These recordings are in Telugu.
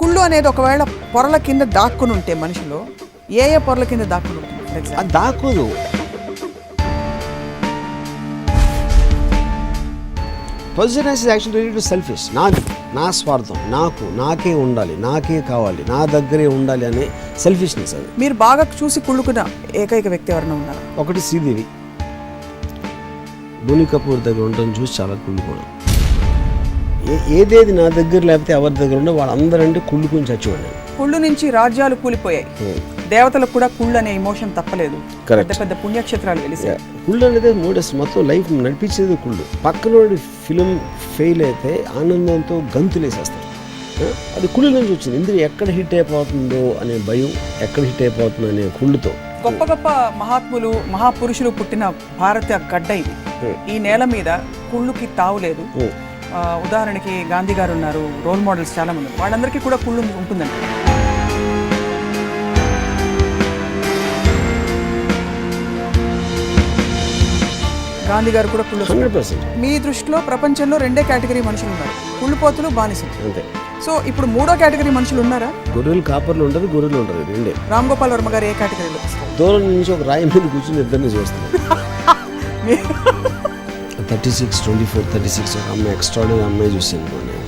కుళ్ళు అనేది ఒకవేళ పొరల కింద దాక్కుని ఉంటే మనిషిలో ఏ పొరల కింద దాక్కుని ఉంటుంది? అది దాక్కుదు. Positiveness is actually related to selfish. నాది, నా స్వార్థం, నాకే ఉండాలి, నాకే కావాలి, నా దగ్గరే ఉండాలి అనే సెల్ఫిష్నెస్ అది. మీరు బాగా చూసి కుళ్ళుకున్న ఏకైక వ్యక్తి ఎవరైనా ఉన్నారు? ఒకటి శ్రీదేవి. బోని కపూర్ దగ్గర ఉండడం చూసి చాలా కుళ్ళుకోవడం. ఏదేది నా దగ్గర లేకపోతే ఎవరి దగ్గర ఉండే వాళ్ళందరంటే కుళ్ళుకుని చచ్చిపోయాను. కుళ్ళు నుంచి రాజ్యాలు కూలిపోయాయి. దేవతలకు కూడా కుళ్ళు అనే ఎమోషన్ తప్పలేదు. పెద్ద పెద్ద పుణ్యక్షేత్రాలు వెలిసాయి. కుళ్ళు అనేది మోడస్ మొత్తం లైఫ్ నడిపించేది కుళ్ళు. పక్కన ఫిలిం ఫెయిల్ అయితే ఆనందంతో గంతులేసేస్తారు. అది కుళ్ళు నుంచి వచ్చింది. ఇందులో ఎక్కడ హిట్ అయిపోతుందో అనే భయం, ఎక్కడ హిట్ అయిపోతుందో అనే కుళ్ళుతో. గొప్ప గొప్ప మహాత్ములు, మహాపురుషులు పుట్టిన భారత గడ్డ ఇది. ఈ నేల మీద కుళ్ళుకి తావులేదు. ఉదాహరణకి గాంధీ గారు ఉన్నారు, రోల్ మోడల్స్ చాలా మంది, వాళ్ళందరికీ కూడా కుళ్ళు ఉంటుందండి. గాంధీ గారు కూడా కుళ్ళు. 100%. మీ దృష్టిలో ప్రపంచంలో రెండే కేటగిరీ మనుషులు ఉన్నారు, కుళ్ళుపోతులు, బానిసలు. అంతే. సో ఇప్పుడు మూడో కేటగిరీ మనుషులు ఉన్నారా? గొర్రెలు కాపర్లు ఉంటారు, గొర్రెలు ఉంటారు, రెండే. రామ్ గోపాల్ వర్మ గారు ఏ కేటగిరీలో? దూరం నుంచి ఒక రాయి మీద కూర్చొని ఇద్దరిని చూస్తున్నారు. 36, 24, 36 ఒక అమ్మాయి, ఎక్స్ట్రాడినరీ అమ్మాయి చూసాను నేను.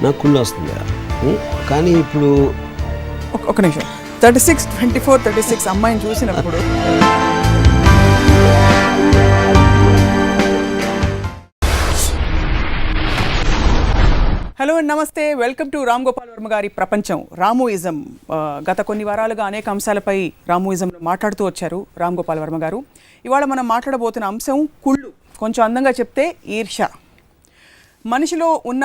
నాకు కుళ్ళు వస్తుంది. కానీ ఇప్పుడు ఒక నిమిషం, 36, 24, 36 అమ్మాయిని చూసినప్పుడు హలో అండ్ నమస్తే, వెల్కమ్ టు రామ్ గోపాల్ వర్మ గారి ప్రపంచం. రామోయిజం గత కొన్ని వారాలుగా అనేక అంశాలపై రామోయిజంలో మాట్లాడుతూ వచ్చారు రామ్ గోపాల్ వర్మ గారు. ఇవాళ మనం మాట్లాడబోతున్న అంశం కుళ్ళు. కొంచెం అందంగా చెప్తే ఈర్ష్య. మనిషిలో ఉన్న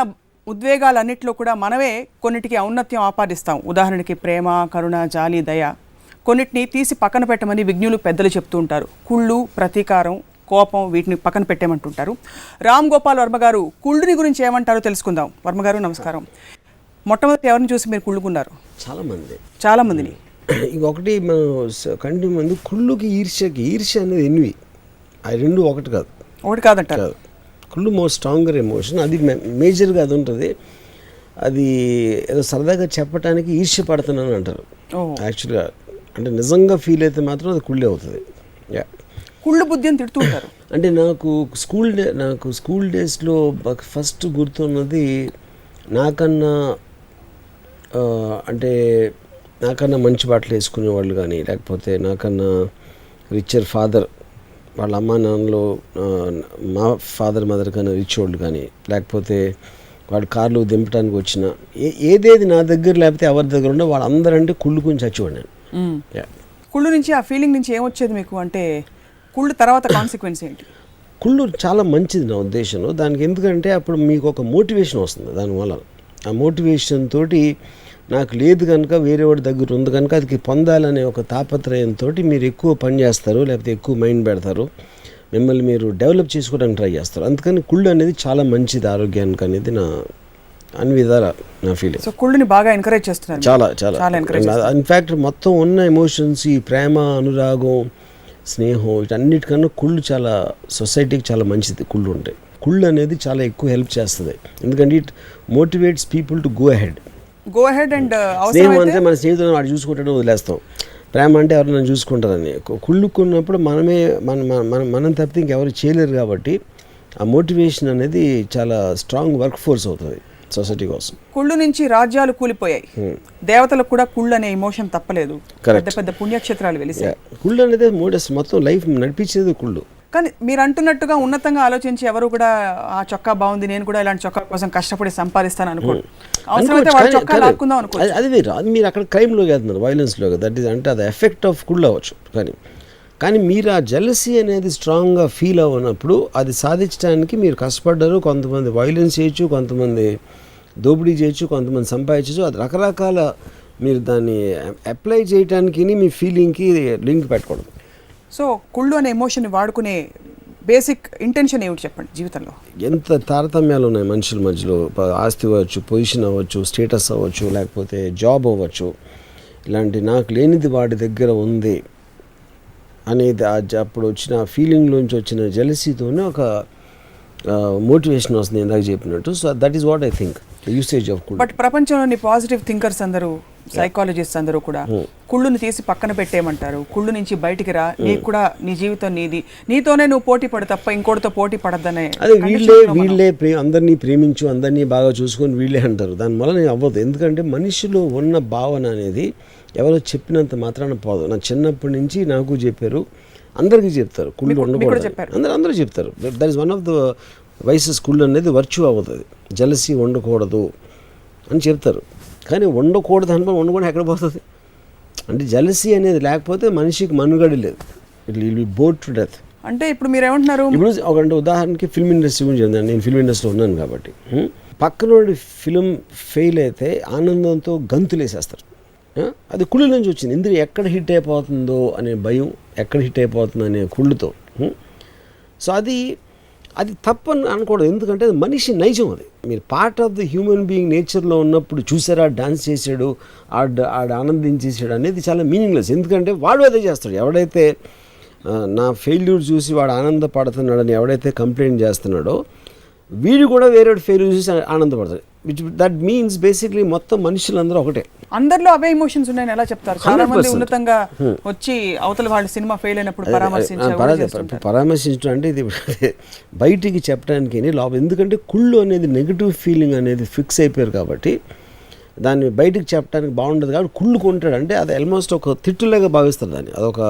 ఉద్వేగాలన్నింటిలో కూడా మనమే కొన్నిటికి ఔన్నత్యం ఆపాదిస్తాం. ఉదాహరణకి ప్రేమ, కరుణ, జాలి, దయ. కొన్నిటిని తీసి పక్కన పెట్టమని విజ్ఞులు పెద్దలు చెప్తూ ఉంటారు. కుళ్ళు, ప్రతీకారం, కోపం, వీటిని పక్కన పెట్టేమంటుంటారు. రామ్ గోపాల్ వర్మ గారు కుళ్ళుని గురించి ఏమంటారో తెలుసుకుందాం. వర్మ గారు నమస్కారం. మొట్టమొదటి ఎవరిని చూసి మీరు కుళ్ళుకున్నారు? చాలా మందిని. ఇంకొకటి మనం కంటి మంది కుళ్ళుకి, ఈర్ష్య అనేది ఎన్వి. అది రెండు ఒకటి కాదంటారు. కుళ్ళు మోస్ట్ స్ట్రాంగర్ ఎమోషన్. అది మేజర్గా అది ఉంటుంది. అది ఏదో సరదాగా చెప్పడానికి ఈర్ష్య పడుతున్నాను అంటారు. యాక్చువల్గా అంటే నిజంగా ఫీల్ అయితే మాత్రం అది కుళ్ళే అవుతుంది. కుళ్ళు బుద్ధి అని తిడుతుంటారు. అంటే నాకు స్కూల్ డేస్లో ఫస్ట్ గుర్తున్నది నాకన్నా మంచి బట్టలు వేసుకునేవాళ్ళు కానీ, లేకపోతే నాకన్నా రిచర్ ఫాదర్, వాళ్ళ అమ్మా నాన్నలో మా ఫాదర్ మదర్ కన్నా రిచ్ వాళ్ళు కానీ, లేకపోతే వాడు కార్లు దింపడానికి వచ్చిన ఏదేది నా దగ్గర లేకపోతే ఎవరి దగ్గర ఉండే వాళ్ళందరంటే కుళ్ళుకుని చచ్చిపోయాను. కుళ్ళు నుంచి, ఆ ఫీలింగ్ నుంచి ఏమొచ్చేది మీకు? అంటే కుళ్ళు తర్వాత కాన్సిక్వెన్స్ ఏంటి? కుళ్ళు చాలా మంచిది నా ఉద్దేశంలో. దానికి ఎందుకంటే అప్పుడు మీకు ఒక మోటివేషన్ వస్తుంది. దానివల్ల ఆ మోటివేషన్ తోటి నాకు లేదు కనుక వేరే వాడి దగ్గర ఉంది కనుక అది పొందాలనే ఒక తాపత్రయంతో మీరు ఎక్కువ పని చేస్తారు, లేకపోతే ఎక్కువ మైండ్ పెడతారు, మిమ్మల్ని మీరు డెవలప్ చేసుకోవడానికి ట్రై చేస్తారు. అందుకని కుళ్ళు అనేది చాలా మంచిది ఆరోగ్యానికి అనేది నా అన్ని విధాల నా ఫీలింగ్. సో కుళ్ళుని బాగా ఎంకరేజ్ చేస్తున్నారు. చాలా ఇన్ఫ్యాక్ట్ మొత్తం ఉన్న ఎమోషన్స్, ఈ ప్రేమ, అనురాగం, స్నేహం, వీటన్నిటికన్నా కుళ్ళు చాలా సొసైటీకి చాలా మంచిది. కుళ్ళు ఉంటాయి. కుళ్ళు అనేది చాలా ఎక్కువ హెల్ప్ చేస్తుంది. ఎందుకంటే it motivates people to go ahead. And స్నేహం అంటే మన స్నేహితులను వాడు చూసుకుంటాడు, వదిలేస్తాం. ప్రేమ అంటే ఎవరు నన్ను చూసుకుంటారని. కుళ్ళుకున్నప్పుడు మనం తప్పితే ఇంకెవరు చేయలేరు. కాబట్టి ఆ మోటివేషన్ అనేది చాలా స్ట్రాంగ్ వర్క్ ఫోర్స్ అవుతుంది సొసైటీ కోసం. కుళ్ళు నుంచి రాజ్యాలు కూలిపోయాయి. దేవతలకు కూడా కుళ్ళు అనే ఎమోషన్ తప్పలేదు. పెద్ద పెద్ద పుణ్యక్షేత్రాలు వెలిసాయి. కుళ్ళు అనేది మోడస్ మొత్తం లైఫ్ నడిపించేది కుళ్ళు. కానీ మీరు అంటున్నట్టుగా ఉన్నతంగా ఆలోచించి ఎవరు కూడా ఆ చొక్కా బాగుంది, నేను కూడా ఇలాంటి చొక్కా కోసం కష్టపడి సంపాదిస్తాను అనుకోండి. అది వేరు. అది మీరు అక్కడ క్రైమ్లోకి వెళ్తున్నారు, వైలెన్స్లోకి. దట్ ఈస్ అంటే అది ఎఫెక్ట్ ఆఫ్ కుళ్ళు అవ్వచ్చు. కానీ మీరు ఆ జెలసీ అనేది స్ట్రాంగ్గా ఫీల్ అవ్వనప్పుడు అది సాధించడానికి మీరు కష్టపడ్డారు. కొంతమంది వైలెన్స్ చేయొచ్చు, కొంతమంది దోపిడీ చేయొచ్చు, కొంతమంది సంపాదించవచ్చు. అది రకరకాల మీరు దాన్ని అప్లై చేయడానికి మీ ఫీలింగ్కి లింక్ పెట్టకూడదు. సో కుళ్ళు అనే ఎమోషన్ వాడుకునే బేసిక్ ఇంటెన్షన్ ఏమిటి చెప్పండి జీవితంలో? ఎంత తారతమ్యాలు ఉన్నాయి మనుషుల మధ్యలో. ఆస్తి అవ్వచ్చు, పొజిషన్ అవ్వచ్చు, స్టేటస్ అవ్వచ్చు, లేకపోతే జాబ్ అవ్వచ్చు. ఇలాంటి నాకు లేనిది వాడి దగ్గర ఉంది అనేది అప్పుడు వచ్చిన ఫీలింగ్లోంచి వచ్చిన జెలసీతోనే ఒక మోటివేషన్ వస్తుంది ఇందాక చెప్పినట్టు. So that is what I think usage of కుళ్ళు. బట్ ప్రపంచంలోని పాజిటివ్ థింకర్స్ అందరూ, సైకాలజిస్ట్ అందరూ కూడా కుళ్ళుని తీసి పక్కన పెట్టేయమంటారు. కుళ్ళు నుంచి బయటికి రా, నీకు కూడా నీ జీవితం నీది, నీతోనే నువ్వు పోటీ పడు తప్ప ఇంకోటితో పోటీ పడద్దనే. అదే వీళ్ళే అందరినీ ప్రేమించు, అందరినీ బాగా చూసుకొని వీళ్ళే అంటారు. దానివల్ల నేను అవ్వదు. ఎందుకంటే మనిషిలో ఉన్న భావన అనేది ఎవరో చెప్పినంత మాత్రాన పోదు. నా చిన్నప్పటి నుంచి నాకు చెప్పారు, అందరికీ చెప్తారు కుళ్ళు ఉండకూడదు, అందరూ చెప్తారు. That is one of the vices. కుళ్ళు అనేది వర్చ్యూ అవుతుంది. జలసీ ఉండకూడదు అని చెప్తారు. కానీ ఉండకూడదు అనుకుని ఉండకూడదు ఎక్కడ పోతుంది అంటే జలసీ అనేది లేకపోతే మనిషికి మనుగడ లేదు. It will be board to death. అంటే ఇప్పుడు మీరు ఏమంటున్నారు? ఇప్పుడు ఒక ఉదాహరణకి ఫిల్మ్ ఇండస్ట్రీ గురించి చెప్తాను. నేను ఫిల్మ్ ఇండస్ట్రీలో ఉన్నాను కాబట్టి పక్కనోడి ఫిల్మ్ ఫెయిల్ అయితే ఆనందంతో గంతులేసేస్తారు. అది కుళ్ళు నుంచి వచ్చింది. ఇందులో ఎక్కడ హిట్ అయిపోతుందో అనే భయం, ఎక్కడ హిట్ అయిపోతుందో అనే కుళ్ళుతో. సో అది తప్పని అనకూడదు. ఎందుకంటే అది మనిషి నైజం. అది మీరు part of the human being నేచర్లో ఉన్నప్పుడు చూసారా డాన్స్ చేసాడు, ఆడ ఆనందించేసాడు అనేది చాలా మీనింగ్లెస్. ఎందుకంటే వాడు అదే చేస్తాడు. ఎవడైతే నా ఫెయిల్యూర్ చూసి వాడు ఆనందపడుతున్నాడని ఎవడైతే కంప్లైంట్ చేస్తున్నాడో వీడు కూడా వేరే ఫెయిల్యూర్ చూసి ఆనందపడతాడు. దట్ మీన్స్ బేసిక్లీ మొత్తం మనుషులందరూ ఒకటే. అందరిలో అవే ఎమోషన్స్ ఉన్నాయని ఎలా చెప్తారు? చాలా మంది ఉన్నతంగా వచ్చి అవతల వాళ్ళ సినిమా ఫెయిల్ అయినప్పుడు పరామర్శించడం అంటే ఇది బయటికి చెప్పడానికి లోపల. ఎందుకంటే కుళ్ళు అనేది నెగిటివ్ ఫీలింగ్ అనేది ఫిక్స్ అయిపోయారు కాబట్టి దాన్ని బయటికి చెప్పడానికి బాగుండదు. కాబట్టి కుళ్ళుకుంటాడు అంటే అది ఆల్మోస్ట్ ఒక తిట్టులాగా భావిస్తారు. దాన్ని అదొక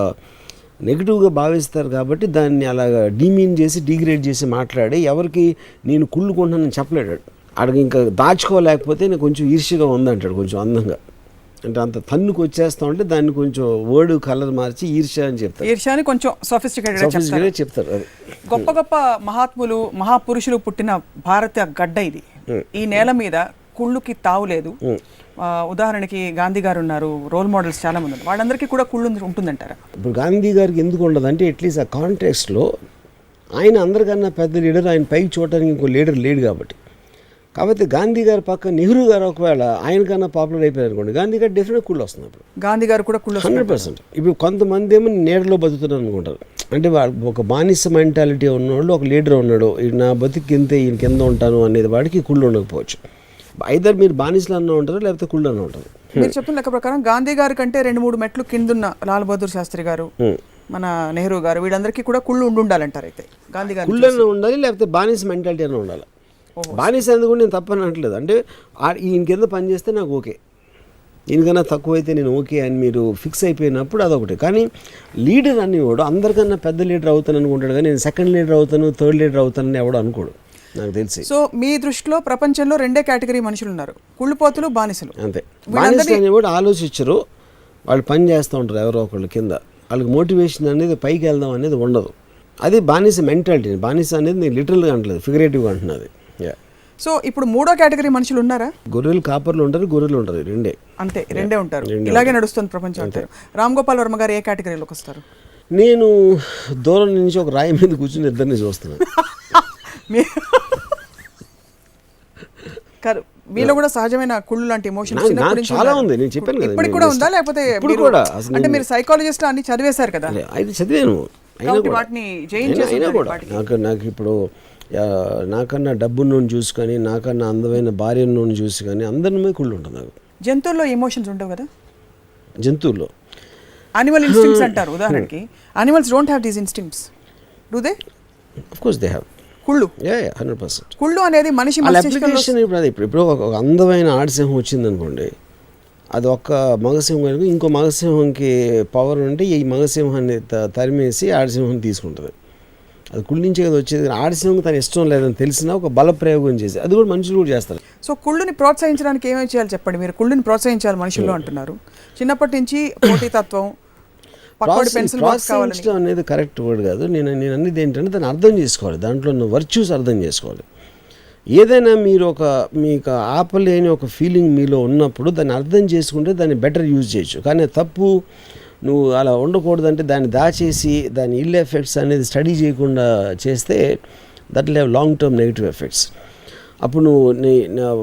నెగిటివ్గా భావిస్తారు. కాబట్టి దాన్ని అలాగా డిమీన్ చేసి డిగ్రేడ్ చేసి మాట్లాడి ఎవరికి నేను కుళ్ళుకుంటున్నానని చెప్పలేడు. అడిగి ఇంకా దాచుకోలేకపోతే నేను కొంచెం ఈర్ష్యగా ఉందంటాడు, కొంచెం అందంగా. అంటే అంత తన్నుకు వచ్చేస్తా ఉంటే దాన్ని కొంచెం వర్డ్ కలర్ మార్చి ఈర్ష్య అని చెప్తారు. ఈర్ష్యని కొంచెం సొఫిస్టికేటెడ్ చెప్తారు. అది గొప్ప గొప్ప మహాత్ములు, మహాపురుషులు పుట్టిన భారత గడ్డ ఇది. ఈ నేల మీద కుళ్ళుకి తావు లేదు. ఉదాహరణకి గాంధీ గారు ఉన్నారు, రోల్ మోడల్స్ చాలా మంది ఉన్నారు. వాళ్ళందరికీ కూడా కుళ్ళు ఉంటుందంటారా? ఇప్పుడు గాంధీ గారికి ఎందుకు ఉండదు అంటే అట్లీస్ట్ ఆ కాంటెక్స్ట్లో ఆయన అందరికన్నా పెద్ద లీడర్, ఆయన పైకి చూడటానికి ఇంకో లీడర్ లేడు కాబట్టి. కాబట్టి గాంధీ గారి పక్క నెహ్రూ గారు ఒకవేళ ఆయనకన్నా పాపులర్ అయిపోయారు అనుకోండి, గాంధీ గారు డెఫినెట్ కుళ్ళు వస్తుంది. అప్పుడు గాంధీ గారు కూడా కుళ్ళు 100%. ఇప్పుడు కొంతమంది ఏమో నీడలో బతుకుతున్నారు అనుకుంటారు. అంటే ఒక బానిస మెంటాలిటీ ఉన్నవాళ్ళు ఒక లీడర్ ఉన్నాడు, నా బతుకు కింద ఈయన కింద ఉంటాను అనేది వాడికి కుళ్ళు ఉండకపోవచ్చు. ఐదర్ మీరు బానిసలు అన్న ఉంటారు, లేకపోతే కుళ్ళు అన్న ఉంటారు. మీరు చెప్పిన లెక్క ప్రకారం గాంధీ గారి కంటే 2-3 మెట్లు కిందున్న లాల్ బహదూర్ శాస్త్రి గారు, మన నెహ్రూ గారు, వీళ్ళందరికీ కూడా కుళ్ళు ఉండాలంటారు. అయితే గాంధీ గారు కుళ్ళు అన్న ఉండాలి, లేకపోతే బానిస మెంటాలిటీ అన్న ఉండాలి. బానిస ఎందుకు నేను తప్పని అనట్లేదు. అంటే ఈయన కింద పని చేస్తే నాకు ఓకే, ఈయనకన్నా తక్కువైతే నేను ఓకే అని మీరు ఫిక్స్ అయిపోయినప్పుడు అదొకటి. కానీ లీడర్ అనేవాడు అందరికన్నా పెద్ద లీడర్ అవుతాను అనుకుంటాడు, కానీ నేను సెకండ్ లీడర్ అవుతాను, థర్డ్ లీడర్ అవుతానని ఎవడు అనుకోడు, నాకు తెలిసి. సో మీ దృష్టిలో ప్రపంచంలో 2 కేటగిరీ మనుషులు ఉన్నారు, కుళ్ళుపోతులు, బానిసలు. అంతే. బానిసలు అనేవాడు ఆలోచించరు, వాళ్ళు పని చేస్తూ ఉంటారు ఎవరో ఒకళ్ళు కింద. వాళ్ళకి మోటివేషన్ అనేది పైకి వెళ్దాం అనేది ఉండదు. అది బానిస మెంటాలిటీ. బానిస అనేది నేను లిటరల్గా అంటలేదు, ఫిగరేటివ్గా అంటున్నది. సో ఇప్పుడు 3వ కేటగిరీ మనుషులు ఉన్నారా? గొర్రెలు కాపర్లు ఉంటారు, గొర్రెలు ఉంటారు, రెండే. అంతే, రెండే ఉంటారు. ఇలాగే నడుస్తుంది ప్రపంచం అంటారు. రామ్ గోపాల్ వర్మ గారు ఏ కేటగిరీలోకి వస్తారు? నేను దూరం నుంచి ఒక రాయి మీద కూర్చుని ఇద్దరిని చూస్తున్నాను. మీలో కూడా సహజమైన కుళ్ళు లాంటి ఎమోషన్స్ చాలా ఉంది. నేను చెప్పాను కదా, ఇప్పుడు కూడా ఉందా? లేకపోతే ఇప్పుడు కూడా అంటే మీరు సైకాలజిస్ట్ అన్ని చదివేశారు కదా? అయితే చదివాను. వాటిని జయించేసి నాకు ఇప్పుడు నాకన్నా డబ్బును చూసుకొని, నాకన్నా అందమైన భార్యను చూసి కానీ అందరి మీద కుళ్ళు ఉంటుంది నాకు. జంతువుల్లో ఎమోషన్స్ ఉండవు కదా? జంతువుల్లో యానిమల్ ఇన్స్టింక్ట్స్ అంటారు. ఉదాహరణకి animals don't have these instincts, do they? Of course they have. కుళ్ళు 100%. కుళ్ళు అనేది మనిషి అప్లికేషన్. ఇప్పుడు ఒక అందమైన ఆడసింహం వచ్చింది అనుకోండి, అది ఒక్క మగసింహం, ఇంకో మగసింహంకి పవర్ ఉంటే ఈ మగసింహాన్ని తరిమేసి ఆడసింహం తీసుకుంటుంది. అది కుళ్ళ నుంచే కదా వచ్చేది. ఆడసింహం తన ఇష్టం లేదని తెలిసినా ఒక బల ప్రయోగం చేసి అది కూడా మనుషులు కూడా చేస్తారు. సో కుళ్ళుని ప్రోత్సహించడానికి ఏమేమి చేయాలి చెప్పండి. మీరు కుళ్ళుని ప్రోత్సహించాలి మనుషుల్లో అంటున్నారు. చిన్నప్పటి నుంచి పోటీతత్వం, ప్రోత్సహించడం అనేది కరెక్ట్ వర్డ్ కాదు. నేను అనేది ఏంటంటే దాన్ని అర్థం చేసుకోవాలి, దాంట్లో ఉన్న వర్చ్యూస్ అర్థం చేసుకోవాలి. ఏదైనా మీరు మీకు ఆపలేని ఒక ఫీలింగ్ మీలో ఉన్నప్పుడు దాన్ని అర్థం చేసుకుంటే దాన్ని బెటర్ యూజ్ చేయొచ్చు. కానీ తప్పు, నువ్వు అలా ఉండకూడదంటే దాన్ని దాచేసి దాని ఇల్ ఎఫెక్ట్స్ అనేది స్టడీ చేయకుండా చేస్తే that will have long term negative effects. అప్పుడు నువ్వు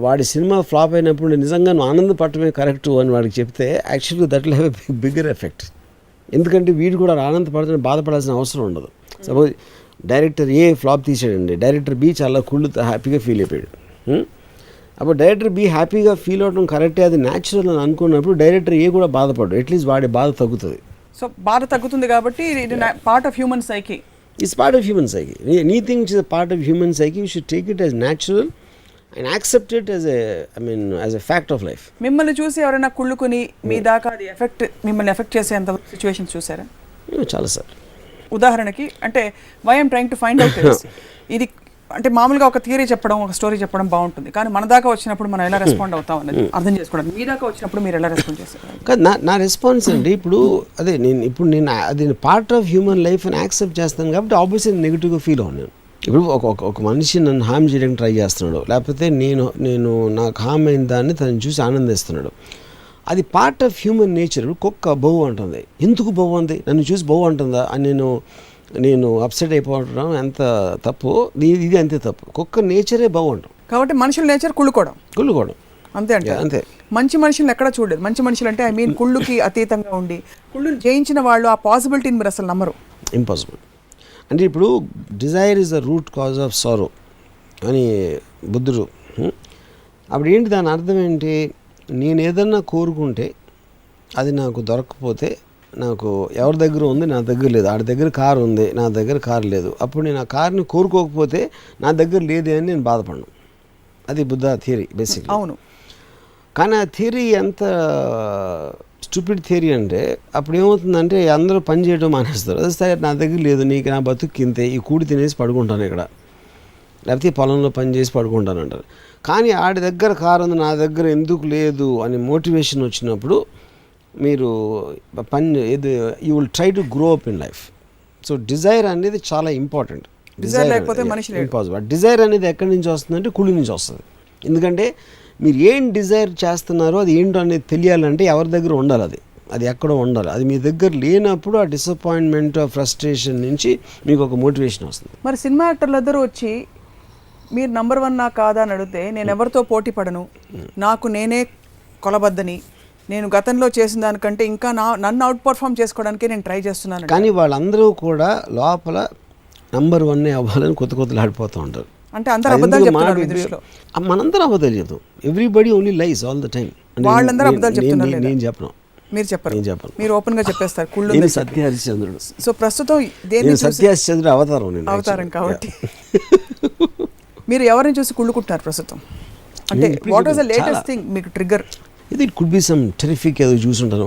వాడి సినిమా ఫ్లాప్ అయినప్పుడు నిజంగా నువ్వు ఆనందపడటమే కరెక్ట్ అని వాడికి చెప్తే యాక్చువల్గా that will have a bigger effect. ఎందుకంటే వీడు కూడా ఆనందపడుతున్న బాధపడాల్సిన అవసరం ఉండదు. సపోజ్ డైరెక్టర్ ఏ ఫ్లాప్ తీసాడండి, డైరెక్టర్ బి చాలా కుళ్ళుతో హ్యాపీగా ఫీల్ అయిపోయాడు. అప్పుడు డైరెక్టర్ బి హ్యాపీగా ఫీల్ అవడం కరెక్టే, అది న్యాచురల్ అని అనుకున్నప్పుడు డైరెక్టర్ ఏ కూడా బాధపడు, అట్లీస్ట్ వాడి బాధ తగ్గుతుంది. సో బాధ తగ్గుతుంది కాబట్టి ఇది part of human psyche. It's part of human psyche. Anything is part of human psyche. You should take it as natural and accept it as as a fact of life. మిమ్మల్ని చూసి ఎవరైనా కుళ్ళుకుని మీ దాకా అది మిమ్మల్ని ఎఫెక్ట్ చేసేంత సిచ్యువేషన్స్ చూసారా? చాలా సార్. ఉదాహరణకి అంటే why I'm trying to find out ఇది అంటే మామూలుగా ఒక థియరీ చెప్పడం, ఒక స్టోరీ చెప్పడం బాగుంటుంది, కానీ మన దాకా వచ్చినప్పుడు మనం ఎలా రెస్పాండ్ అవుతాం అనేది అర్థం చేసుకోవడానికి మీ దాకా వచ్చినప్పుడు మీరు ఎలా రెస్పాండ్ చేస్తారు? కాదు, నా రెస్పాన్స్ అండి ఇప్పుడు అదే నేను అది పార్ట్ ఆఫ్ హ్యూమన్ లైఫ్ అని యాక్సెప్ట్ చేస్తాను కాబట్టి ఆబ్వియస్లీ నెగిటివ్గా ఫీల్ అవును. ఇప్పుడు ఒక మనిషి నన్ను హామ్ చేయడానికి ట్రై చేస్తున్నాడు, లేకపోతే నేను నాకు హామ్ అయిన దాన్ని తను చూసి ఆనందిస్తున్నాడు, అది పార్ట్ ఆఫ్ హ్యూమన్ నేచర్. కుక్క బహు అంటుంది, ఎందుకు బహు అంది, నన్ను చూసి బహు అంటుందా అని నేను అప్సెట్ అయిపోవడం ఎంత తప్పు, ఇది అంతే తప్పు. కుక్క నేచరే బాగుంటాం కాబట్టి మనుషుల నేచర్ కుళ్ళుకోవడం అంతే అంటే అంతే. మంచి మనుషులను ఎక్కడ చూడలేదు. మంచి మనుషులు అంటే ఐ మీన్ కుళ్ళుకి అతీతంగా ఉండి కుళ్ళుని జయించిన వాళ్ళు ఆ పాసిబిలిటీని మీరు అసలు నమ్మరు. ఇంపాసిబుల్. అంటే ఇప్పుడు Dzire is the root cause of sorrow అని బుద్ధుడు. అప్పుడు ఏంటి దాని అర్థం ఏంటి, నేను ఏదన్నా కోరుకుంటే అది నాకు దొరకకపోతే, నాకు ఎవరి దగ్గర ఉంది నా దగ్గర లేదు, ఆడి దగ్గర కారు ఉంది నా దగ్గర కారు లేదు, అప్పుడు నేను ఆ కార్ని కోరుకోకపోతే నా దగ్గర లేదే అని నేను బాధపడను. అది బుద్ధ థియరీ బేసిక్. అవును. కానీ ఆ థియరీ ఎంత స్టూపిడ్ థియరీ అంటే అప్పుడు ఏమవుతుందంటే అందరూ పని చేయడం మానేస్తారు. అదే సరే నా దగ్గర లేదు, నీకు నా బతుకు ఇంతే, ఈ కూడి తినేసి పడుకుంటాను ఇక్కడ, లేకపోతే పొలంలో పని చేసి పడుకుంటాను అంటారు. కానీ ఆడి దగ్గర కారు ఉంది నా దగ్గర ఎందుకు లేదు అని మోటివేషన్ వచ్చినప్పుడు మీరు you will try to grow up in life. So Dzire అనేది చాలా ఇంపార్టెంట్. డిజైర్ లేకపోతే మనిషి ఇంపాసిబుల్. డిజైర్ అనేది ఎక్కడి నుంచి వస్తుందంటే కుళ్ళి నుంచి వస్తుంది. ఎందుకంటే మీరు ఏం డిజైర్ చేస్తున్నారో అది ఏంటో అనేది తెలియాలంటే ఎవరి దగ్గర ఉండాలి, అది ఎక్కడో ఉండాలి. అది మీ దగ్గర లేనప్పుడు ఆ డిసప్పాయింట్మెంట్, ఆ ఫ్రస్ట్రేషన్ నుంచి మీకు ఒక మోటివేషన్ వస్తుంది. మరి సినిమా యాక్టర్లు అందరూ వచ్చి మీరు నంబర్ 1 నా కాదా అని అడిగితే నేను ఎవరితో పోటీ పడను, నాకు నేనే కొలబద్దని, నేను గతంలో చేసిన దానికంటే ఇంకా నన్ను అవుట్ పర్ఫామ్ చేసుకోవడానికి నేను ట్రై చేస్తున్నాను. కానీ వాళ్ళందరూ కూడా లోపల నంబర్ 1 అవ్వాలని కొత్తలు ఆడిపోతూ ఉంటారు. అంటే అందరూ అబద్ధాలు చెప్తున్నారు మీ దృష్టిలో? మనందరం అబద్ధాలు చెప్తాం. Everybody only lies all the time. వాళ్ళందరూ అబద్ధాలు చెప్తున్నారు. నేను చెప్పను. మీరు చెప్పరు. నేను చెప్పను. మీరు ఓపెన్ గా చెప్పేస్తారు కుళ్ళు. నేను సత్య హరిశ్చంద్రుడు. సో ప్రస్తుతం సత్య హరిశ్చంద్రుడు అవతారం కాబట్టి మీరు ఎవరిని చూసి కుళ్ళుకుంటున్నారు ప్రస్తుతం? అంటే what was the latest thing మీకు ట్రిగ్గర్? ఇది it could be some terrific ఏదో చూసుంటాను,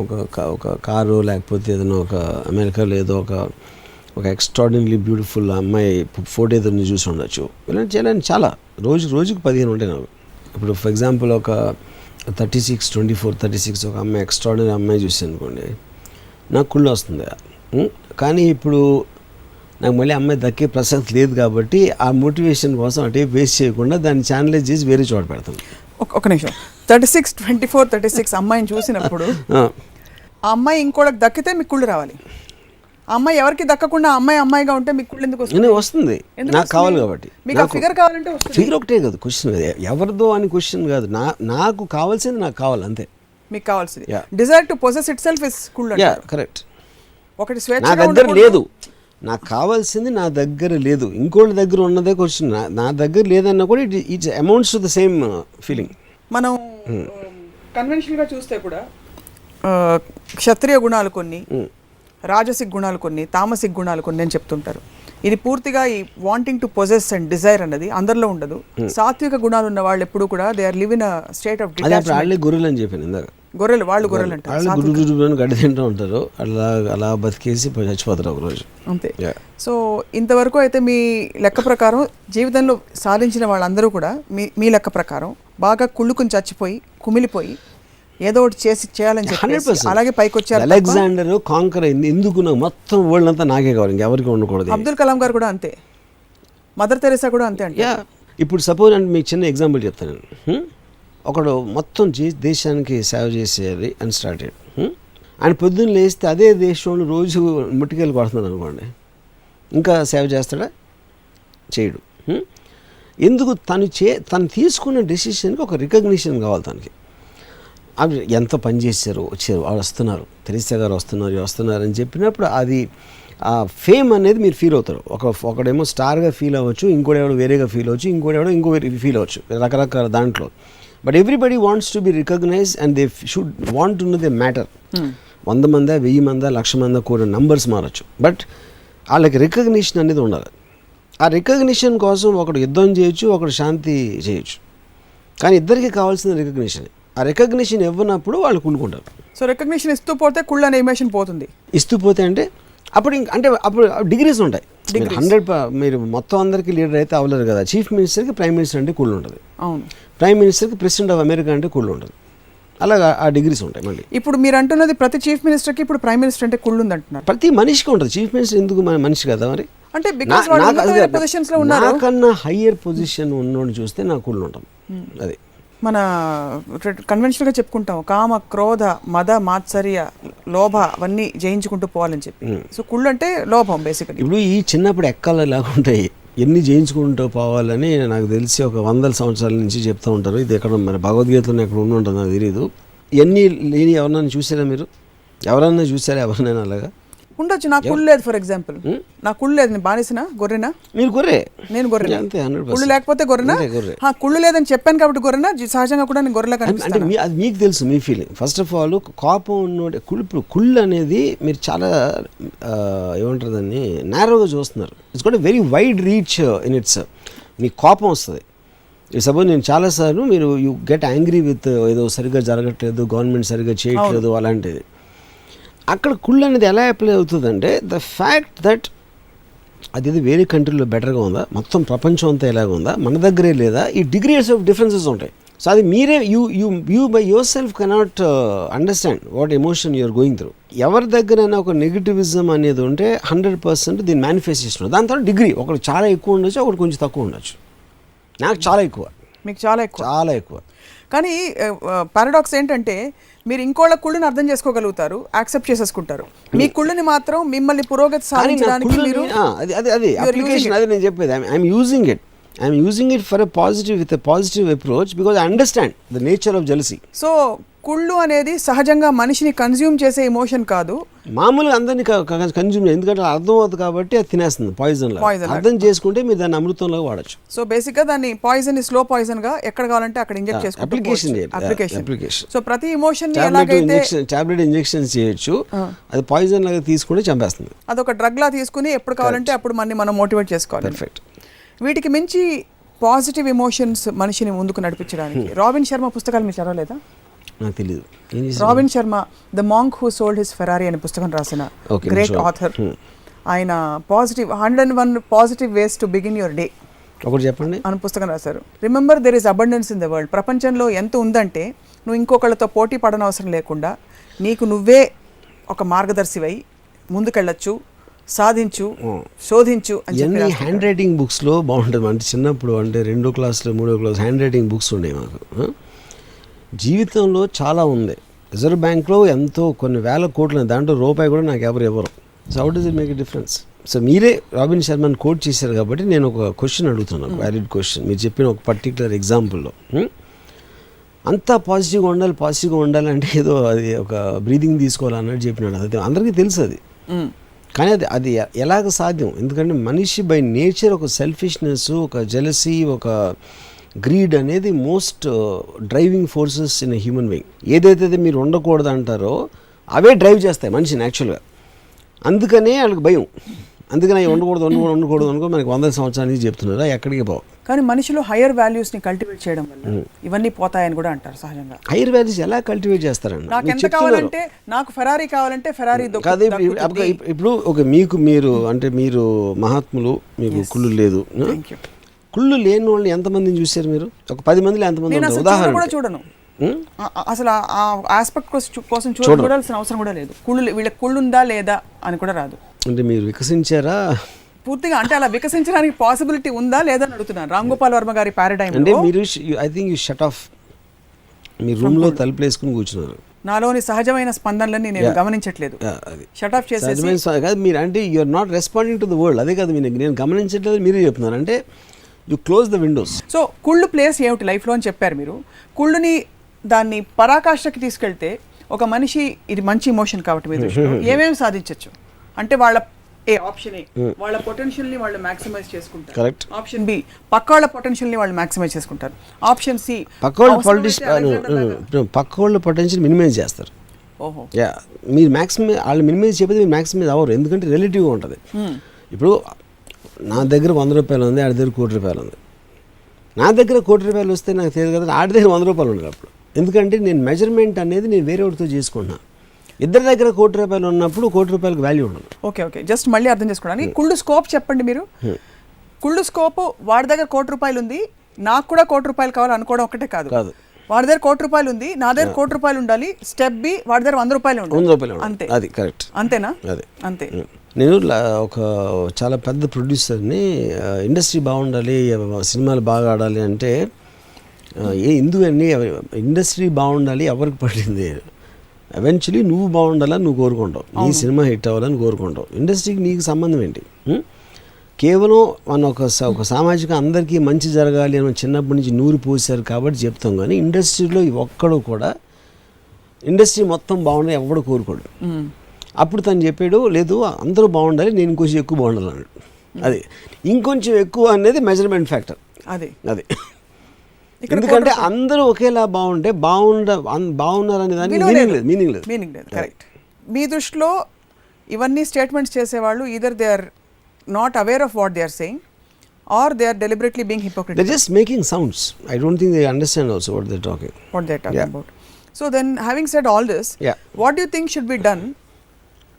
ఒక కారు, లేకపోతే ఏదైనా ఒక అమెరికాలో ఏదో ఒక ఎక్స్ట్రాడినరీ బ్యూటిఫుల్ అమ్మాయి ఫోటో ఏదో చూసి ఉండొచ్చు. ఇలాంటి చాలా రోజుకు 15 ఉంటాయి నాకు. ఇప్పుడు ఫర్ ఎగ్జాంపుల్ ఒక 36 ఒక అమ్మాయి, ఎక్స్ట్రాడినరీ అమ్మాయి చూసి అనుకోండి, నాకు కుళ్ళు వస్తుంది. కానీ ఇప్పుడు నాకు మళ్ళీ అమ్మాయి దక్కే ప్రసక్తి లేదు కాబట్టి ఆ మోటివేషన్ కోసం అటే వేస్ట్ చేయకుండా దాన్ని ఛానలైజ్ చేసి వేరే చోట పెడతాను. ఒక నిమిషం. 36 అమ్మాయిని చూసినప్పుడు ఆ అమ్మాయి ఇంకోళ్ళకి దక్కితే మీకు కుళ్ళు రావాలి. ఆ అమ్మాయి ఎవరికి దక్కకుండా అమ్మాయిగా ఉంటే మీకు కుళ్ళు ఎందుకు వస్తుంది? నాకు కావాలి కాబట్టి. మీకు ఆ ఫిగర్ కావాలంటే ఫిగర్ ఒకటే కాదు క్వశ్చన్, ఎవరిదో అని క్వశ్చన్ కాదు. నాకు కావాల్సింది నాకు కావాలి అంతే. మీకు కావాల్సింది Dzire to possess it self is కుళ్ళు. కరెక్ట్. ఒకటి స్వేచ్ఛ నా దగ్గర లేదు, నాకు కావాల్సింది నా దగ్గర లేదు, ఇంకోళ్ళ దగ్గర ఉన్నదే క్వశ్చన్. నా దగ్గర లేదన్నా కూడా it's amounts to the same feeling. మనం కన్వెన్షనల్గా చూస్తే కూడా క్షత్రియ గుణాలు కొన్ని, రాజసిక్ గుణాలు కొన్ని, తామసిక్ గుణాలు కొన్ని అని చెప్తుంటారు. ఇది పూర్తిగా ఈ wanting to possess and desire అన్నది అందరిలో ఉండదు. సాత్విక గుణాలు ఉన్న వాళ్ళు ఎప్పుడు కూడా they are live in a state of detachment. గొర్రెలు అని చెప్పాను ఇందాక. గొర్రెలు అంటారు, గురు గడ్డి తింటూ ఉంటారు, అలా బతికేసి చచ్చిపోతారు ఒకరోజు అంతే. సో ఇంతవరకు అయితే మీ లెక్క ప్రకారం జీవితంలో సాధించిన వాళ్ళందరూ కూడా మీ లెక్క ప్రకారం బాగా కుళ్ళుకుని చచ్చిపోయి కుమిలిపోయి ఏదో ఒకటి చేయాలని చెప్పి అలాగే పైకి వచ్చారు. అలెగ్జాండర్ కాంకర్ అయింది ఎందుకు, నాకు మొత్తం వరల్డ్ అంతా నాకే కావాలి, ఇంకెవరికి ఉండకూడదు. అబ్దుల్ కలాం గారు కూడా అంతే, మదర్ తెరెసా కూడా అంతే. అంటే ఇప్పుడు సపోజ్ అంటే మీకు చిన్న ఎగ్జాంపుల్ చెప్తాను. ఒకడు మొత్తం దేశానికి సేవ చేసేది అని స్టార్ట్ అయ్యాడు. ఆయన పొద్దున్న లేస్తే అదే దేశంలో రోజు ముట్టికెళ్ళి కొడుతున్నాడు అనుకోండి, ఇంకా సేవ చేస్తాడా? చేయడు. ఎందుకు? తను తీసుకున్న డెసిషన్కి ఒక రికగ్నిషన్ కావాలి తనకి. అవి ఎంత పని చేశారు, వచ్చారు, వాళ్ళు వస్తున్నారు, తెరిసా గారు వస్తున్నారు అని చెప్పినప్పుడు అది ఆ ఫేమ్ అనేది మీరు ఫీల్ అవుతారు. ఒకడేమో స్టార్గా ఫీల్ అవ్వచ్చు, ఇంకోడెవడో వేరేగా ఫీల్ అవ్వచ్చు, ఇంకో ఫీల్ అవ్వచ్చు, రకరకాల దాంట్లో. But everybody wants to be recognize and they should want to know they matter. 100 మందా 1000 మందా 1,00,000 మందా కూడా నంబర్స్ మారచ్చు, బట్ వాళ్ళకి రికగ్నిషన్ అనేది ఉండాలి. ఆ రికగ్నిషన్ కోసం ఒకడు యుద్ధం చేయొచ్చు, ఒకడు శాంతి చేయొచ్చు, కానీ ఇద్దరికి కావాల్సిన రికగ్నిషన్. ఆ రికగ్నిషన్ ఇవ్వనప్పుడు వాళ్ళు కుళ్ళుకుంటారు. సో రికగ్నిషన్ ఇస్తూ పోతే కుళ్ళు అనే ఎమోషన్ పోతుంది. ఇస్తూ పోతే అంటే అప్పుడు డిగ్రీస్ ఉంటాయి. 100 మీరు మొత్తం అందరికీ లీడర్ అయితే అవ్వలేరు కదా. చీఫ్ మినిస్టర్కి ప్రైమ్ మినిస్టర్ అంటే కుళ్ళు ఉంటుంది, అవును. ప్రైమ్ మినిస్టర్కి ప్రెసిడెంట్ ఆఫ్ అమెరికా అంటే కుళ్ళు ఉంటుంది. అలాగా ఆ డిగ్రీస్ ఉంటాయి. మళ్ళీ ఇప్పుడు మీరు అంటున్నది ప్రతి చీఫ్ మినిస్టర్కి ఇప్పుడు ప్రైమ్ మినిస్టర్ అంటే కుళ్ళు ఉంది అంటున్నారు. ప్రతి మనిషికి ఉంటుంది. చీఫ్ మినిస్టర్ ఎందుకు మనిషి కదా మరి. అంటే బికాజ్ వాళ్ళు పొజిషన్స్ లో ఉన్నారు. నాకన్నా హయ్యర్ పొజిషన్ ఉన్నోడిని చూస్తే నాకు కుళ్ళు ఉంటుంది. అది మన కన్వెన్షనల్ గా చెప్పుకుంటాం, కామ క్రోధ మద మాత్సర్య లోభ అవన్నీ జయించుకుంటూ పోవాలని చెప్పి. సో కుళ్ళు అంటే లోభం బేసికలీ. ఇప్పుడు ఈ చిన్నప్పుడు ఎక్కాలు ఎలాగ ఉంటాయి, ఎన్ని జయించుకుంటూ పోవాలని నాకు తెలిసి ఒక 100 సంవత్సరాల నుంచి చెప్తూ ఉంటారు. ఇది ఎక్కడ మరి భగవద్గీతలో ఎక్కడ ఉండి ఉంటుంది నాకు తెలియదు. ఇవన్నీ లేని ఎవరన్నా చూసారా మీరు? ఎవరన్నా చూసారా ఎవరినైనా అలాగా? ఉండొచ్చు. నాకు కుళ్ళు లేదు. ఫర్ ఎగ్జాంపుల్ నాకు కుళ్ళు లేదు, నేను బానిసనా గొర్రెనా? మీరు గొర్రె, నేను గొర్రె. అంతే. 100% కుళ్ళు లేకపోతే గొర్రెనా? కుళ్ళు లేదని చెప్పాను కాబట్టి గొర్రెనా? సహజంగా కూడా నేను గొర్రెలా అంటే కనిపిస్తాను. అది మీకు తెలుసు, మీ ఫీలింగ్. ఫస్ట్ ఆఫ్ ఆల్ కోపం ఉన్నోడే కుళ్ళు అనేది మీరు చాలా ఏమంటారు దాన్ని నేరోగా చూస్తున్నారు. It's got a very wide reach in it's. మీకు కోపం వస్తుంది. సపోజ్ నేను చాలాసార్లు మీరు యూ గెట్ యాంగ్రీ విత్ ఏదో సరిగ్గా జరగట్లేదు, గవర్నమెంట్ సరిగ్గా చేయట్లేదు, అలాంటిది. అక్కడ కుళ్ళు అనేది ఎలా అప్లై అవుతుందంటే ద ఫ్యాక్ట్ దట్ అది వేరే కంట్రీలో బెటర్గా ఉందా, మొత్తం ప్రపంచం అంతా ఎలాగ ఉందా, మన దగ్గరే లేదా, ఈ డిగ్రీస్ ఆఫ్ డిఫరెన్సెస్ ఉంటాయి. సో అది మీరే you by yourself cannot understand what emotion you're going through. ఎవరి దగ్గరైనా ఒక నెగిటివిజం అనేది ఉంటే 100% దీని మేనిఫెస్టేషన్. దాని తర్వాత డిగ్రీ ఒకటి చాలా ఎక్కువ ఉండొచ్చు, ఒకటి కొంచెం తక్కువ ఉండొచ్చు. నాకు చాలా ఎక్కువ, మీకు చాలా ఎక్కువ, చాలా ఎక్కువ. కానీ పారాడాక్స్ ఏంటంటే మీరు ఇంకోళ్ళ కుళ్ళుని అర్థం చేసుకోగలుగుతారు, యాక్సెప్ట్ చేసేసుకుంటారు. మీ కుళ్ళుని మాత్రం మిమ్మల్ని పురోగతి సాధించడానికి మీరు అది అప్లికేషన్. అది నేను చెప్పేది. I'm using it for a positive with a positive approach because I understand the nature of jealousy. So కుళ్ళు అనేది సహజంగా మనిషిని కన్జ్యూమ్ చేసే ఎమోషన్ కాదు, మామూలుగా అందరినీ కన్జ్యూమ్, ఎందుకంటే అర్థం అవుతుంది కాబట్టి అది తినేస్తుంది. పాయిజన్ అర్థం చేసుకుంటే మీరు దాన్ని అమృతంలో వాడచ్చు. సో బేసిక్ గా దాన్ని పాయిజన్ స్లో పాయిజన్ గా ఎక్కడ కావాలంటే అక్కడ ఇంజెక్ట్ చేసుకోవచ్చు. అప్లికేషన్. సో ప్రతి ఎమోషన్ టాబ్లెట్ ఇంజెక్షన్ చేయొచ్చు, అది పాయిజన్ లాగా తీసుకుంటే చంపేస్తుంది. అదొక డ్రగ్ లా తీసుకుని ఎప్పుడు కావాలంటే అప్పుడు మనం మోటివేట్ చేసుకోవాలి. పర్ఫెక్ట్. వీటికి మించి పాజిటివ్ ఎమోషన్స్ మనిషిని ముందుకు నడిపించడానికి రాబిన్ శర్మ పుస్తకాలు మీరు చదవలేదా? నాకు తెలియదు. Robin Sharma the monk who sold his Ferrari అనే పుస్తకం రాసిన గ్రేట్ ఆథర్. ఆయన 101 positive ways to begin your day ఒకటి చెప్పండి అని పుస్తకం రాశారు. Remember there is abundance in the world. ప్రపంచంలో ఎంత ఉందంటే నువ్వు ఇంకొకళ్ళతో పోటీ పడనవసరం లేకుండా నీకు నువ్వే ఒక మార్గదర్శివై ముందుకెళ్ళచ్చు, సాధించు, శోధించు అని చెప్పి. హ్యాండ్ రైటింగ్ బుక్స్లో బాగుంటుంది. అంటే చిన్నప్పుడు అంటే 2వ క్లాస్లో 3వ క్లాస్ హ్యాండ్ రైటింగ్ బుక్స్ ఉండేవి మాకు. జీవితంలో చాలా ఉంది. రిజర్వ్ బ్యాంక్లో ఎంతో కొన్ని వేల కోట్లు, దాంట్లో రూపాయి కూడా నాకు ఎవరు ఇవ్వరు. So how does it make a difference? So మీరే రాబిన్ శర్మని కోట్ చేశారు కాబట్టి నేను ఒక క్వశ్చన్ అడుగుతున్నాను, వ్యాలిడ్ క్వశ్చన్. మీరు చెప్పిన ఒక పర్టికులర్ ఎగ్జాంపుల్లో అంతా పాజిటివ్గా ఉండాలంటే ఏదో అది ఒక బ్రీదింగ్ తీసుకోవాలన్నట్టు చెప్పినాడు. అది అందరికీ తెలుసు అది, కానీ అది ఎలాగ సాధ్యం? ఎందుకంటే మనిషి బై నేచర్ ఒక సెల్ఫిష్నెస్, ఒక జెలసీ, ఒక గ్రీడ్ అనేది most driving forces in a human being. ఏదైతే మీరు ఉండకూడదు అంటారో అవే డ్రైవ్ చేస్తాయి మనిషిని యాక్చువల్గా. అందుకనే వాళ్ళకి భయం. అందుకని ఉండకూడదు అనుకో మనకి 100 సంవత్సరాల నుంచి చెప్తున్నారు, ఎక్కడికి పోవు. కానీ మనిషిలో హయ్యర్ వాల్యూస్ని కల్టివేట్ చేయడం వల్ల ఇవన్నీ పోతాయని కూడా అంటారు. సహజంగా హయ్యర్ వాల్యూస్ ఎలా కల్టివేట్ చేస్తారండి? నాకు ఎంత కావాలంటే, నాకు ఫెరారీ కావాలంటే ఫెరారీ కాదు. ఇప్పుడు మీరు అంటే మీరు మహాత్ములు, మీకు కుళ్ళు లేదు. కుళ్ళు లేని వాళ్ళని ఎంతమందిని చూశారు మీరు? ఒక 10 మందిలో ఎంతమంది? ఉదాహరణ కూడా చూడను అసలు. ఆ ఆస్పెక్ట్ కోసం చూడాల్సిన అవసరం కూడా లేదు. వీళ్ళకి కుళ్ళు ఉందా లేదా అని కూడా రాదు. అంటే మీరు వికసించారా పూర్తిగా? అంటే అలా వికసించడానికి పాసిబిలిటీ ఉందా లేదా అని అడుగుతున్నాను. రామ్ గోపాల్ వర్మ గారి పారాడైమ్ అంటే మీరు I think you shut off, మీ రూమ్లో తలుపులు వేసుకుని కూర్చున్నారు. నాలోని సహజమైన స్పందనలని నేను గమనించట్లేదు, షట్ ఆఫ్ చేసేసి. మీరు అంటే you're not responding to the world. అదే కాదు, నేను గమనించట్లేదు మీరే చెప్తున్నారు. అంటే you close the windows. So కుళ్ళు ప్లేస్ ఏమిటి లైఫ్లో అని చెప్పారు మీరు. కుళ్ళుని దాన్ని పరాకాష్ఠకి తీసుకెళ్తే ఒక మనిషి ఇది మంచి ఇమోషన్ కాబట్టి మీ దృష్టిలో ఏమేమి సాధించవచ్చు అంటే వాళ్ళ ఆప్షన్ ఏ వాళ్ళ పొటెన్షియల్ ని వాళ్ళు మాక్సిమైజ్ చేసుకుంటారు. కరెక్ట్. ఆప్షన్ బి పక్క వాళ్ళ పొటెన్షియల్ ని వాళ్ళు మాక్సిమైజ్ చేసుకుంటారు. ఆప్షన్ సి పక్క వాళ్ళ పొటెన్షియల్ మినిమైజ్ చేస్తారు. ఓహో యా మీరు మ్యాక్సిమం వాళ్ళు మినిమైజ్ చెప్పేది మీరు మ్యాక్సిమైజ్ అవ్వరు, ఎందుకంటే రిలేటివ్గా ఉంటుంది. ఇప్పుడు నా దగ్గర 100 రూపాయలు ఉంది, ఆడి దగ్గర 1 కోటి రూపాయలు ఉంది. నా దగ్గర 1 కోటి రూపాయలు వస్తే నాకు తెలియదు కదా, ఆడి దగ్గర 100 రూపాయలు ఉండదు అప్పుడు. ఎందుకంటే నేను మెజర్మెంట్ అనేది నేను వేరే వాడితో చేసుకుంటున్నా. ఇద్దరి దగ్గర 1 కోటి రూపాయలు ఉన్నప్పుడు 1 కోటి రూపాయలకు వాల్యూ ఉండదు. ఓకే జస్ట్ మళ్ళీ అర్థం చేసుకోవడానికి కుళ్ళు స్కోప్ చెప్పండి మీరు. కుళ్ళు స్కోప్ వాడి దగ్గర 1 కోటి రూపాయలు ఉంది, నాకు కూడా 1 కోటి రూపాయలు కావాలి అనుకోవడం ఒకటే కాదు. వాడి దగ్గర 1 కోటి రూపాయలు ఉంది, నా దగ్గర 1 కోటి రూపాయలు ఉండాలి. స్టెప్ బి వాడి దగ్గర 100 రూపాయలు ఉండాలి. అంతే. అది కరెక్ట్. అంతేనా? అది అంతే. నేను ఒక చాలా పెద్ద ప్రొడ్యూసర్ని, ఇండస్ట్రీ బాగుండాలి, సినిమాలు బాగా ఆడాలి అంటే ఎందుకని ఇండస్ట్రీ బాగుండాలి ఎవరికి పడింది, ఎవెన్చువలీ నువ్వు బాగుండాలని నువ్వు కోరుకుంటావు, నీ సినిమా హిట్ అవ్వాలని కోరుకుంటావు. ఇండస్ట్రీకి నీకు సంబంధం ఏంటి? కేవలం మన ఒక సామాజిక అందరికీ మంచి జరగాలి అని చిన్నప్పటి నుంచి నూరు పోసారు కాబట్టి చెప్తాం, కానీ ఇండస్ట్రీలో ఒక్కడు కూడా ఇండస్ట్రీ మొత్తం బాగుండాలి ఎవడు కోరుకోడు. అప్పుడు తను చెప్పాడు, లేదు అందరూ బాగుండాలి, నేను ఇంకొంచెం ఎక్కువ బాగుండాలి అన్నాడు. అది ఇంకొంచెం ఎక్కువ అనేది మెజర్మెంట్ ఫ్యాక్టర్. అది ఎందుకంటే అందరూ ఒకేలా బాగుంటే బాగున్నారనే దానికి మీనింగ్ లేదు. కరెక్ట్. మీ దృష్టిలో ఇవన్నీ స్టేట్మెంట్స్ చేసేవాళ్ళు either they are not aware of what they are saying or they are deliberately being hypocritical. They're just making sounds. I don't think they understand also what they're talking about. So then, having said all this, what do you think should be done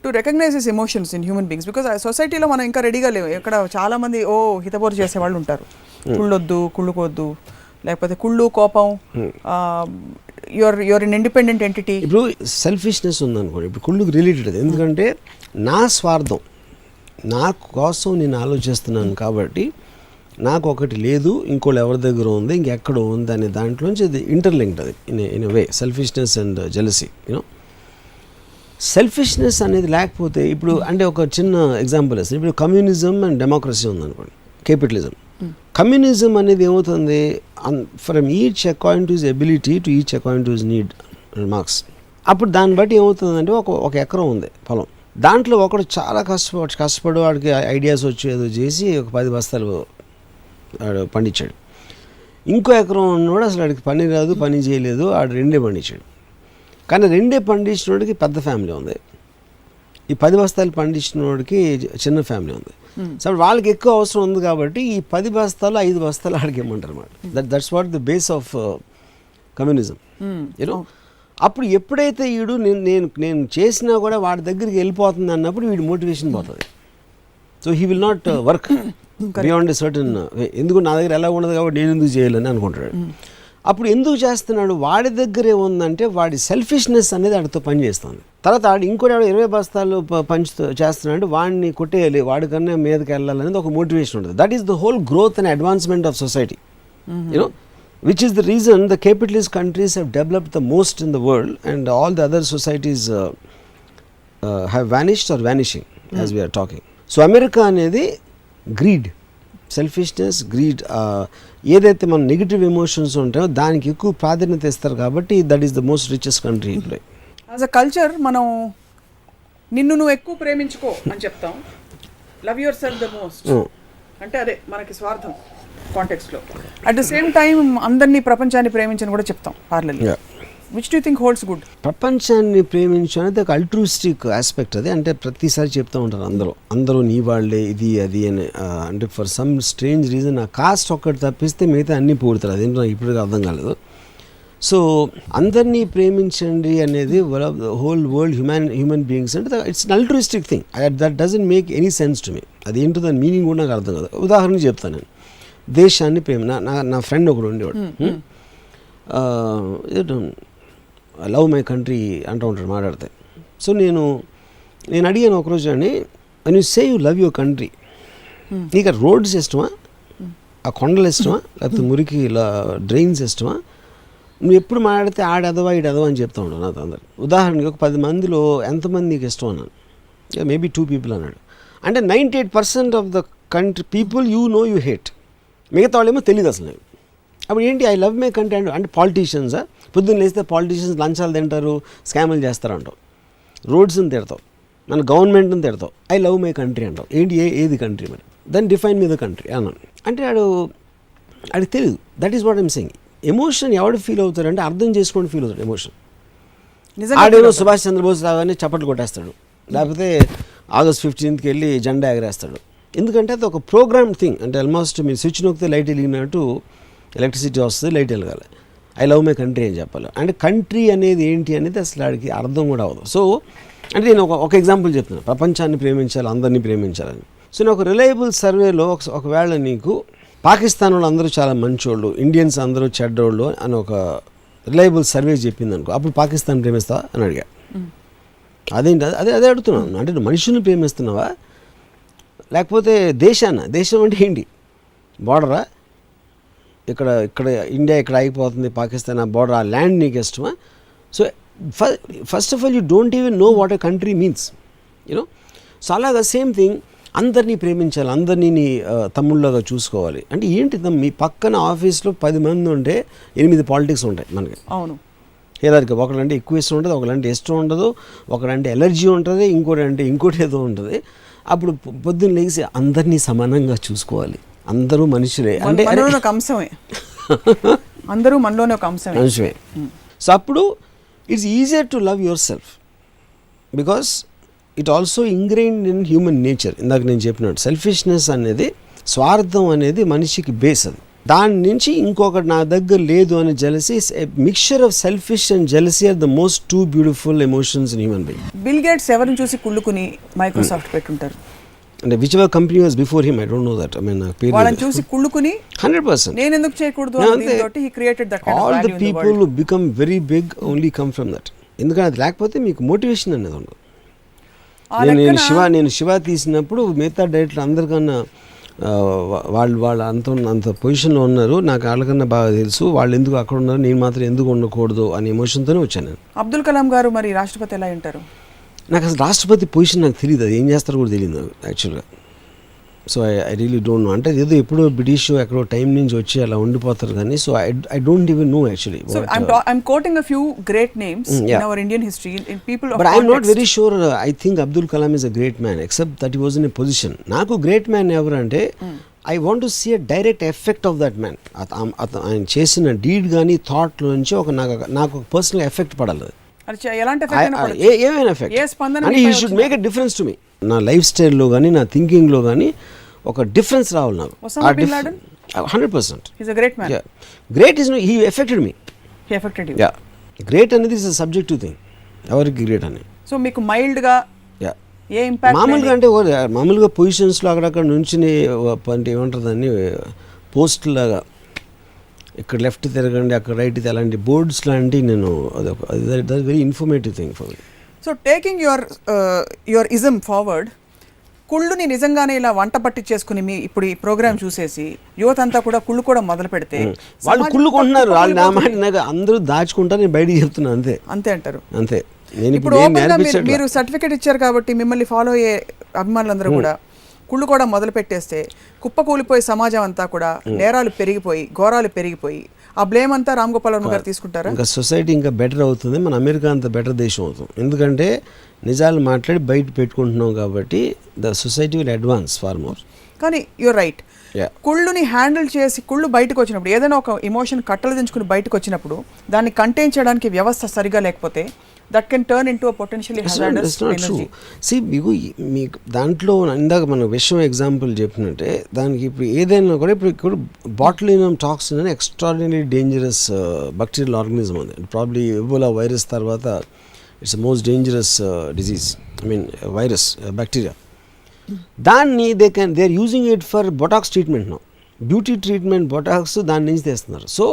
to recognize these emotions in human beings? Because society lo mana inka ready ga levu. Ikkada chaala mandi hitaboru chese vallu untaru. Kulloddu kullukoddu lekapothe kullu kopam, you're an independent entity. Ippudu selfishness undanukondi, ippudu kulluku related adi, endukante నా స్వార్థం, నా కోసం నేను ఆలోచిస్తున్నాను కాబట్టి నాకు ఒకటి లేదు, ఇంకోళ్ళు ఎవరి దగ్గర ఉంది, ఇంకెక్కడో ఉంది అనే దాంట్లోంచి అది ఇంటర్లింక్డ్. అది in way selfishness and jealousy. You know selfishness అనేది లేకపోతే ఇప్పుడు అంటే ఒక చిన్న ఎగ్జాంపుల్ వేస్తాను. ఇప్పుడు కమ్యూనిజం అండ్ డెమోక్రసీ ఉందనుకోండి, కేపిటలిజం. కమ్యూనిజం అనేది ఏమవుతుంది, from each according to his ability to each according to his need marks. అప్పుడు దాన్ని బట్టి ఏమవుతుందంటే ఒక ఎకరం ఉంది పొలం, దాంట్లో ఒకడు చాలా కష్టపడు వాడికి ఐడియాస్ వచ్చి ఏదో చేసి ఒక 10 బస్తాలు వాడు పండించాడు. ఇంకో ఎకరం ఉన్నవాడు అసలు వాడికి పని రాదు, పని చేయలేదు, ఆడు 2 పండించాడు. కానీ 2 పండించినోడికి పెద్ద ఫ్యామిలీ ఉంది, ఈ 10 బస్తాలు పండించినోడికి చిన్న ఫ్యామిలీ ఉంది. సో వాళ్ళకి ఎక్కువ అవసరం ఉంది కాబట్టి ఈ 10 బస్తాలు 5 బస్తాలు ఆడికి ఇవ్వమంటారు అన్నమాట. That's what the base of communism. You know అప్పుడు ఎప్పుడైతే వీడు నేను చేసినా కూడా వాడి దగ్గరికి వెళ్ళిపోతుంది అన్నప్పుడు వీడి మోటివేషన్ పోతుంది. So he will not work beyond a certain way. ఎందుకు నా దగ్గర ఎలా ఉండదు కాబట్టి నేను ఎందుకు చేయాలని అనుకుంటాడు. అప్పుడు ఎందుకు చేస్తున్నాడు, వాడి దగ్గరే ఉందంటే వాడి సెల్ఫిష్నెస్ అనేది వాడితో పనిచేస్తుంది. తర్వాత వాడు ఇంకోటి 20 బస్తాలు చేస్తున్నాడు, వాడిని కొట్టేయాలి, వాడికన్నా మీదకి వెళ్ళాలనేది ఒక మోటివేషన్ ఉంటుంది. That is the whole growth and advancement of society. You know which is the reason the capitalist countries have developed the most in the world and all the other societies have vanished or vanishing as we are talking. So America anedi greed, selfishness, greed, ఏదైతే మన నెగిటివ్ ఎమోషన్స్ ఉంటాయో దానికి ఎక్కువ ప్రాధాన్యత ఇస్తారు కాబట్టి that is the most richest country today. As a culture మనం నిన్ను నువ్వు ఎక్కువ ప్రేమించుకో అని చెప్తాం, love yourself the most అంటే అదే మనకి స్వార్థం కాంటెక్స్ట్లో. అట్ ద సేమ్ టైం అందరినీ ప్రపంచాన్ని ప్రేమించని కూడా చెప్తాం పార్లర్లో. Which do think holds good? ప్రపంచాన్ని ప్రేమించు అనేది ఒక అల్ట్రూస్టిక్ ఆస్పెక్ట్. అది అంటే ప్రతిసారి చెప్తూ ఉంటారు అందరూ నీ వాళ్ళే ఇది అది అని. అంటే ఫర్ సమ్ స్ట్రేంజ్ రీజన్ ఆ కాస్ట్ ఒక్కటి తప్పిస్తే మిగతా అన్నీ పూడతారు. అదేంటో నాకు ఇప్పటికీ అర్థం కాలేదు. సో అందరినీ ప్రేమించండి అనేది హోల్ వరల్డ్ హ్యూమన్ బీయింగ్స్ అంటే it's an altruistic thing. That doesn't make any sense to me. అదేంటో దాని మీనింగ్ కూడా నాకు అర్థం కాదు. ఉదాహరణకు చెప్తాను, నేను దేశాన్ని ప్రేమ నా ఫ్రెండ్ ఒకడు ఉండేవాడు, లవ్ మై కంట్రీ అంటూ ఉంటాడు మాట్లాడితే. సో నేను అడిగాను ఒకరోజు అని, you say you love your country, నీకు ఆ రోడ్స్ ఇష్టమా, ఆ కొండలు ఇష్టమా, లేకపోతే మురికి డ్రైన్స్ ఇష్టమా? నువ్వు ఎప్పుడు మాట్లాడితే ఆడదవా ఈడదవా అని చెప్తా ఉంటావు నాతో అందరు. ఉదాహరణకి ఒక 10 మందిలో ఎంతమంది నీకు ఇష్టం అన్నాను, మేబీ 2 people అన్నాడు. అంటే 98% of the country people you know you hate, మిగతా వాళ్ళేమో తెలియదు అసలు. అప్పుడు ఏంటి ఐ లవ్ మై కంట్రీ అంటే పాలిటీషియన్సా? పొద్దున్న లేస్తే పాలిటీషియన్స్ లంచాలు తింటారు, స్కాములు చేస్తారంటావు, రోడ్స్ని తిడతావు, మన గవర్నమెంట్ని తిడతావు, ఐ లవ్ మై కంట్రీ అంటావు. ఏంటి ఏది కంట్రీ మరి? Then define me the country అన్నాను. అంటే ఆడికి తెలియదు. That is what I'm saying. Emotion ఎవడు ఫీల్ అవుతారంటే అర్థం చేసుకొని ఫీల్ అవుతాడు ఎమోషన్. ఆడేమో సుభాష్ చంద్రబోస్ రాగానే చప్పట్లు కొట్టేస్తాడు, లేకపోతే ఆగస్ట్ 15కి వెళ్ళి జెండా ఎగరేస్తాడు. ఎందుకంటే అది ఒక ప్రోగ్రామ్ థింగ్. అంటే ఆల్మోస్ట్ మీరు స్విచ్ నొక్కితే లైట్ వెలిగినట్టు ఎలక్ట్రిసిటీ వస్తుంది, లైట్ వెలగాలి. ఐ లవ్ మై కంట్రీ అని చెప్పాలి. అంటే కంట్రీ అనేది ఏంటి అనేది అసలు ఆడికి అర్థం కూడా అవ్వదు. సో అంటే నేను ఒక ఎగ్జాంపుల్ చెప్తున్నాను, ప్రపంచాన్ని ప్రేమించాలి, అందరినీ ప్రేమించాలని. సో నేను ఒక రిలయబుల్ సర్వేలో ఒకవేళ నీకు పాకిస్తాన్ వాళ్ళు అందరూ చాలా మంచోళ్ళు, ఇండియన్స్ అందరూ చెడ్డోళ్ళు అని ఒక రిలయబుల్ సర్వే చెప్పింది అనుకో, అప్పుడు పాకిస్తాన్ ప్రేమిస్తావా అని అడిగా. అదేంటి అదే అడుగుతున్నాను. అంటే నువ్వు మనుషుల్ని ప్రేమిస్తున్నావా, లేకపోతే దేశం అంటే ఏంటి? బార్డరా? ఇక్కడ ఇండియా ఇక్కడ అయిపోతుంది, పాకిస్తాన్ ఆ బార్డర్, ఆ ల్యాండ్ నీకు ఇష్టమా? So first of all you don't even know what a country means, you know. So అలాగా సేమ్ థింగ్, అందరినీ ప్రేమించాలి, అందరినీ నీ తమ్ముళ్ళగా చూసుకోవాలి. అంటే ఏంటి, మీ పక్కన ఆఫీస్లో 10 మంది ఉంటే 8 పాలిటిక్స్ ఉంటాయి మనకి. అవును. ఏదానికి ఒకళ్ళంటే ఎక్కువ ఇష్టం ఉంటుంది, ఒకళ్ళంటే ఇష్టం ఉండదు, ఒకడంటే ఎలర్జీ ఉంటుంది, ఇంకోటి ఏదో ఉంటుంది. అప్పుడు పొద్దున్న లేచి అందరినీ సమానంగా చూసుకోవాలి, అందరూ మనుషులే. అంటే ఒక అంశమే, అందరూ మనలోనే ఒక అంశమే, మనుషులే. సో అప్పుడు it's easier to love your self, because it also ingrained in human nature. ఇందాక నేను చెప్పినట్టు సెల్ఫిష్నెస్ అనేది, స్వార్థం అనేది మనిషికి బేస్. అది దాని నుంచి ఇంకొకటి నా దగ్గర లేదు అని jealousy, mixture of selfish and jealousy are the most 2 beautiful emotions in human being. Bill Gates ఎవరిని చూసి కుళ్ళుకుని మైక్రోసాఫ్ట్ పెట్టుంటారు? అంటే which ever company was before him, I don't know that. I mean వాళ్ళని చూసి కుళ్ళుకుని 100% నేను ఎందుకు చేయకూడదు అని తోటి he created that kind of all value the in the people world. Who become very big only come from that. ఎందుకంటే అది లేకపోతే మీకు మోటివేషన్ అనేది ఉండదు. నేను శివ తీసినప్పుడు మిగతా డైరెక్టర్ అందరికన్నా వాళ్ళు అంత పొజిషన్లో ఉన్నారు, నాకు వాళ్ళకన్నా బాగా తెలుసు, వాళ్ళు ఎందుకు అక్కడ ఉన్నారు, నేను మాత్రం ఎందుకు ఉండకూడదు అనే ఎమోషన్తోనే వచ్చాను నేను. అబ్దుల్ కలాం గారు మరి రాష్ట్రపతి ఎలా ఉంటారు? నాకు అసలు రాష్ట్రపతి పొజిషన్ నాకు తెలియదు, అది ఏం చేస్తారో కూడా తెలియదు నాకు యాక్చువల్గా. So I really don't know. అంటే ఏదో ఎప్పుడో బ్రిటిష్ ఎక్కడో టైం నుంచి వచ్చి అలా ఉండిపోతారు కానీ, so I don't even know actually. So I'm quoting a few great names in our Indian history, in people of But context. I'm not very sure. I think Abdul Kalam is a great man, except that he was in a position. నాకు గ్రేట్ మ్యాన్ ఎవరు అంటే, I want to see a direct effect of that man. ఆయన చేసిన డీడ్ కానీ థాట్లో నుంచి నాకు పర్సనల్ ఎఫెక్ట్ పడాలి. ఎలాంటి ఎఫెక్ట్? ఏమైనా ఎఫెక్ట్, ఏ స్పందన అంటే he should make a difference to me. నా లైఫ్ స్టైల్లో కానీ నా థింకింగ్లో కానీ ఒక డిఫరెన్స్ రావాలి నాకు. Osama bin Laden? 100%. He's a great man. Yeah. Great is no, he affected me. He affected you. Yeah. Great అనేది is a subjective thing. ఎవరికి గ్రేట్ అని. సో మీకు మైల్డ్ గా ఏ ఇంపాక్ట్? మామూలుగా అంటే మామూలుగా పొజిషన్స్లో అక్కడక్కడ నుంచి అంటే ఏమంటారు దాన్ని, పోస్ట్ లాగా ఇక్కడ లెఫ్ట్ తిరగండి, అక్కడ రైట్, అలాంటి బోర్డ్స్ లాంటి నేను అది very informative thing for me. So taking your ism forward, కుళ్ళుని నిజంగానే ఇలా వంట పట్టి చేసుకుని మీ ఇప్పుడు ఈ ప్రోగ్రామ్ చూసేసి యువత అంతా కూడా కుళ్ళు కూడా మొదలు పెడితే వాళ్ళు కుళ్ళుకుంటున్నారు. వాళ్ళు నా మాట నాకు అందరూ దాచుకుంటారు, నేను బయటికి చెప్తున్నాను అంతే అంటారు. అంతే. ఇప్పుడు మీరు సర్టిఫికేట్ ఇచ్చారు కాబట్టి మిమ్మల్ని ఫాలో అయ్యే అభిమానులందరూ కూడా కుళ్ళు కూడా మొదలు పెట్టేస్తే కుప్పకూలిపోయే సమాజం అంతా కూడా నేరాలు పెరిగిపోయి, ఘోరాలు పెరిగిపోయి, ఆ బ్లేమ్ అంతా రామ్ గోపాల్ వర్మ గారు తీసుకుంటారా? ఇంకా సొసైటీ ఇంకా బెటర్ అవుతుంది, మన అమెరికా అంత బెటర్ దేశం అవుతుంది. ఎందుకంటే నిజాలు మాట్లాడి బయట పెట్టుకుంటున్నాం కాబట్టి the society will advance far more. కానీ యూర్ రైట్, కుళ్ళుని హ్యాండిల్ చేసి కుళ్ళు బయటకు వచ్చినప్పుడు, ఏదైనా ఒక ఎమోషన్ కట్టలు దించుకుని బయటకు వచ్చినప్పుడు దాన్ని కంటైన్ చేయడానికి వ్యవస్థ సరిగా లేకపోతే that can turn into potentially hazardous energy. మీకు దాంట్లో ఇందాక మన విషయం ఎగ్జాంపుల్ చెప్పినట్టే, దానికి ఇప్పుడు ఏదైనా కూడా ఇప్పుడు బాటులినం టాక్సిన్ అని ఎక్స్ట్రాడినరీ డేంజరస్ బ్యాక్టీరియల్ ఆర్గనిజం ఉంది. ప్రాబ్లీ ఎబోలా వైరస్ తర్వాత it's most dangerous disease, I mean virus, bacteria. దాన్ని they are using it for Botox treatment now, beauty treatment Botox దాని నుంచి తెస్తున్నారు. సో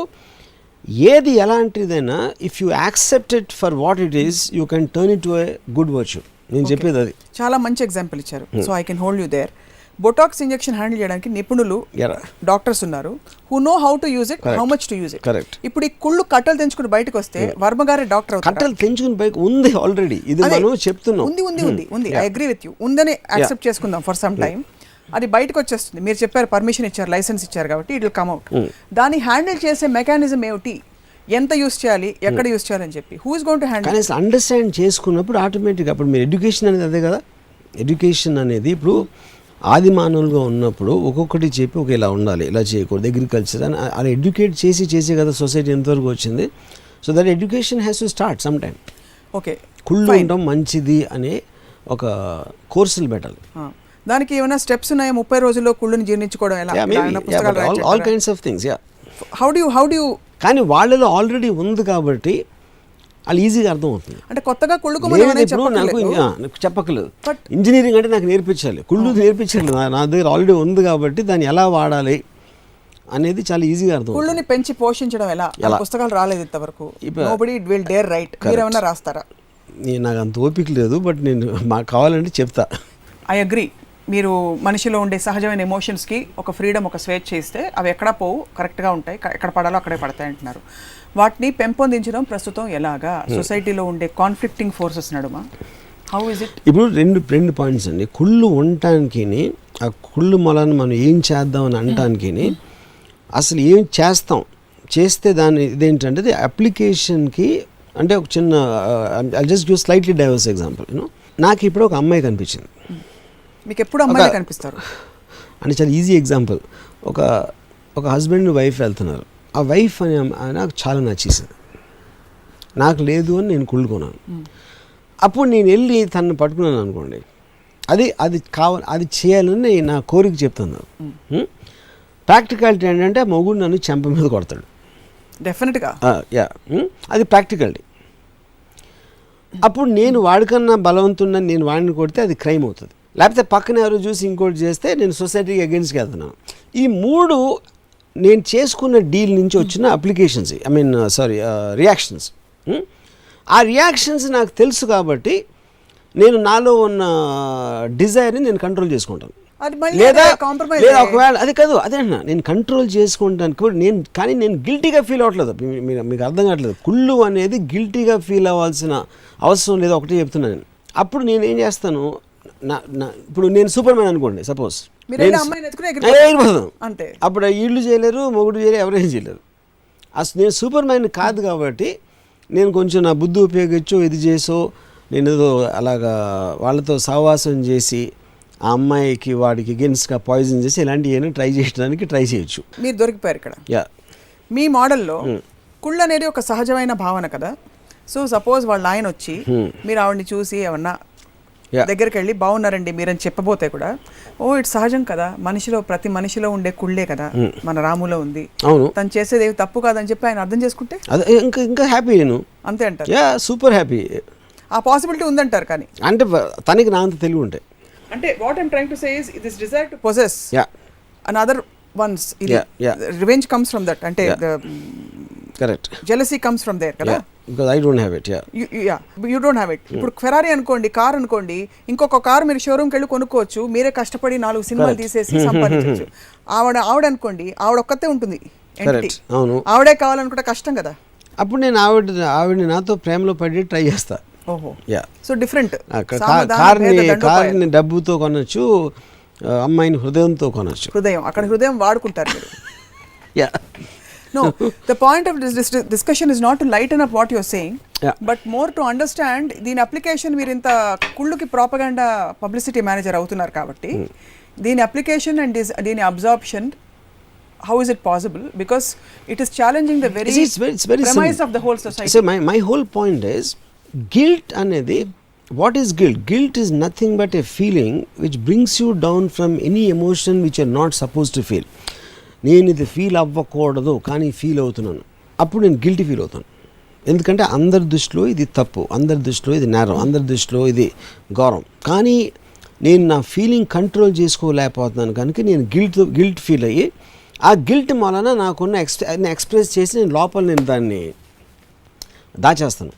ఏది ఎలాంటిదైనా if you accept it for what it is, you can turn it to a good virtue. నేను చెప్పేది అది. చాలా మంచి ఎగ్జాంపుల్ ఇచ్చారు. So I can hold you there. Botox injection handle చేయడానికి నిపుణులు డాక్టర్స్ ఉన్నారు, who know how to use it, how much to use it. Correct. ఇప్పుడు ఈ కుళ్ళు కట్టలు తెంచుకుని బయటకు వస్తే వర్మ గారే డాక్టర్ అవుతారు. కట్టలు తెంచుకుని బయట ఉంది ఆల్రెడీ, ఇది మనం చెప్తున్నాం. ఉంది ఐ అగ్రీ విత్ యూ, ఉందని యాక్సెప్ట్ చేసుకుందాం ఫర్ సమ్ టైమ్. అది బయటకు వచ్చేస్తుంది. మీరు చెప్పారు పర్మిషన్ ఇచ్చారు, లైసెన్స్ ఇచ్చారు కాబట్టి ఇట్ విల్ కమ్ అవుట్. దాన్ని హ్యాండిల్ చేసే మెకానిజం ఏమిటి, ఎంత యూస్ చేయాలి, ఎక్కడ యూస్ చేయాలని చెప్పి who is going to handle? కానీ అండర్స్టాండ్ చేసుకున్నప్పుడు ఆటోమేటిక్గా అప్పుడు మీరు ఎడ్యుకేషన్ అనేది అదే కదా. ఎడ్యుకేషన్ అనేది ఇప్పుడు ఆది మానవులుగా ఉన్నప్పుడు ఒక్కొక్కటి చెప్పి ఒక ఇలా ఉండాలి, ఇలా చేయకూడదు, అగ్రికల్చర్ అని అలా ఎడ్యుకేట్ చేసి కదా సొసైటీ ఎంతవరకు వచ్చింది. So that education has to start some time. Okay, కుళ్ళు ఉండడం మంచిది అనే ఒక కోర్సులు పెట్టాలి. దానికి ఏమైనా స్టెప్స్ ఉన్నాయా? 30 రోజుల్లో కుళ్ళుని జీర్ణించుకోవడం ఎలా? All kinds of things. How do you కానీ వాళ్ళలో ఆల్రెడీ ఉంది కాబట్టి వాళ్ళు ఈజీగా అర్థమవుతుంది. అంటే కొత్తగా నాకు చెప్పకలేదు. ఇంజనీరింగ్ అంటే నాకు నేర్పించాలి, కుళ్ళు నేర్పించాలి. నా దగ్గర ఆల్రెడీ ఉంది కాబట్టి దాన్ని ఎలా వాడాలి అనేది చాలా ఈజీగా అర్థం. కుళ్ళుని పెంచి పోషించడం ఎలా? పుస్తకాలు రాలేదు ఇంతవరకు. Nobody will dare right. మీరేమన్నా రాస్తారా? నాకు అంత ఓపిక లేదు, బట్ నేను మాకు కావాలంటే చెప్తా. I agree. మీరు మనిషిలో ఉండే సహజమైన ఎమోషన్స్కి ఒక ఫ్రీడమ్, ఒక స్వేచ్ఛ ఇస్తే అవి ఎక్కడా పోవు, కరెక్ట్గా ఉంటాయి, ఎక్కడ పడాలో అక్కడే పడతాయి అంటున్నారు. వాటిని పెంపొందించడం ప్రస్తుతం ఎలాగా? సొసైటీలో ఉండే కాన్ఫ్లిక్టింగ్ ఫోర్సెస్ నడుమ హౌ ఇస్ ఇట్? ఇప్పుడు రెండు పాయింట్స్ అండి. కుళ్ళు ఉండటానికి, ఆ కుళ్ళు మొలని మనం ఏం చేద్దాం అని అనటానికి, అసలు ఏం చేస్తే దాని ఇదేంటంటే అప్లికేషన్కి. అంటే ఒక చిన్న I just give slightly divorce example. నాకు ఇప్పుడు ఒక అమ్మాయి కనిపించింది. మీకు ఎప్పుడు అమ్మాయిలు కనిపిస్తారు అంటే చాలా ఈజీ ఎగ్జాంపుల్. ఒక హస్బెండ్ వైఫ్ వెళ్తున్నారు. ఆ వైఫ్ అని నాకు చాలా నచ్చేసింది. నాకు లేదు అని నేను కుళ్ళుకున్నాను. అప్పుడు నేను వెళ్ళి తనను పట్టుకున్నాను అనుకోండి, అది చేయాలని నా కోరిక చెప్తున్నాను. ప్రాక్టికాలిటీ ఏంటంటే మొగుడు నన్ను చెంప మీద కొడతాడు డెఫినెట్గా. అది ప్రాక్టికాలిటీ. అప్పుడు నేను వాడికన్నా బలవంతున్నా నేను వాడిని కొడితే అది క్రైమ్ అవుతుంది. లేకపోతే పక్కన ఎవరు చూసి ఇంకోటి చేస్తే నేను సొసైటీకి అగెన్స్ట్కి వెళ్తున్నాను. ఈ 3 నేను చేసుకున్న డీల్ నుంచి వచ్చిన అప్లికేషన్స్, రియాక్షన్స్. ఆ రియాక్షన్స్ నాకు తెలుసు కాబట్టి నేను నాలో ఉన్న డిజైర్ని నేను కంట్రోల్ చేసుకుంటాను. లేదా ఒకవేళ అది కాదు, అదే అన్నా నేను కంట్రోల్ చేసుకుంటాను కూడా కానీ నేను గిల్టీగా ఫీల్ అవ్వట్లేదు. మీకు అర్థం కావట్లేదు. కుళ్ళు అనేది గిల్టీగా ఫీల్ అవ్వాల్సిన అవసరం లేదు. ఒకటే చెప్తున్నాను. అప్పుడు నేను ఏం చేస్తాను, ఇప్పుడు నేను సూపర్ మ్యాన్ అనుకోండి, సపోజ్ అప్పుడు ఇళ్ళు చేయలేరు, మొగుడు చేయలేరు, ఎవరైనా చేయలేరు. అసలు నేను సూపర్ మ్యాన్ కాదు కాబట్టి నేను కొంచెం నా బుద్ధి ఉపయోగించో ఇది చేసో నేను ఏదో అలాగా వాళ్ళతో సహవాసం చేసి ఆ అమ్మాయికి వాడికి అగెన్స్ట్గా పాయిజన్ చేసి ఇలాంటివి ట్రై చేయొచ్చు. మీరు దొరికిపోయారు ఇక్కడ. మీ మోడల్లో కుళ్ళు అనేది ఒక సహజమైన భావన కదా. సో సపోజ్ వాళ్ళ ఆయన వచ్చి మీరు ఆవిడని చూసి ఏమన్నా దగ్గరికి వెళ్ళి బాగున్నారండి మీరని చెప్పబోతే కూడా ఇట్స్ సహజం కదా, ప్రతి మనిషిలో ఉండే కుళ్ళే కదా మన రాములో ఉంది, తను చేసేది ఏమి తప్పు కాదని చెప్పి ఆయన అర్థం చేసుకుంటే ఇంకా హ్యాపీ. నేను అంతే అంటారు. Super happy. ఆ పాసిబిలిటీ ఉందంటారు. కానీ అంటే తనకి నా అంత తెలివి ఉంటాయి. అంటే what I'm trying to say is this desire to possess another ones, revenge comes from that. అంటే correct, jealousy comes from there కదా. Because I don't have it. You don't have it. ఇప్పుడు ఫెరారీ అనుకోండి, కార్ అనుకోండి, ఇంకొక కారు మీరు షోరూమ్కి వెళ్ళి కొనుక్కోవచ్చు, మీరే కష్టపడి 4 సినిమాలు తీసేసి సంపాదించవచ్చు. ఆవిడ అనుకోండి, ఆవిడ ఒక్కతే ఉంటుంది, ఆవిడే కావాలనుకుంటే కష్టం కదా. అప్పుడు నేను ఆవిడని నాతో ప్రేమలో పడి ట్రై చేస్తా. So different. కార్ని డబ్బుతో కొనొచ్చు, అమ్మాయిని హృదయంతో కొనొచ్చు. అక్కడ హృదయం వాడుకుంటారు మీరు. No, the point of this discussion is not to lighten up what you're saying, but more to understand దీని అప్లికేషన్. మీరు ఇంత కుళ్ళుకి ప్రాపగాండా పబ్లిసిటీ మేనేజర్ అవుతున్నారు కాబట్టి దీని అప్లికేషన్ అండ్ దీని absorption, how is it possible? Because it is challenging the very premise of the whole society. So my whole point is guilt anedi. What is guilt? Guilt is nothing but a feeling which brings you down from any emotion which you're not supposed to feel. నేను ఇది ఫీల్ అవ్వకూడదు కానీ ఫీల్ అవుతున్నాను, అప్పుడు నేను గిల్టీ ఫీల్ అవుతాను. ఎందుకంటే అందరి దృష్టిలో ఇది తప్పు, అందరి దృష్టిలో ఇది నేరం, అందరి దృష్టిలో ఇది గౌరవం. కానీ నేను నా ఫీలింగ్ కంట్రోల్ చేసుకోలేకపోతున్నాను కనుక నేను గిల్ట్ ఫీల్ అయ్యి ఆ గిల్ట్ వలన నాకున్న ఎక్స్ప్రెస్ చేసి నేను లోపల నేను దాన్ని దాచేస్తాను.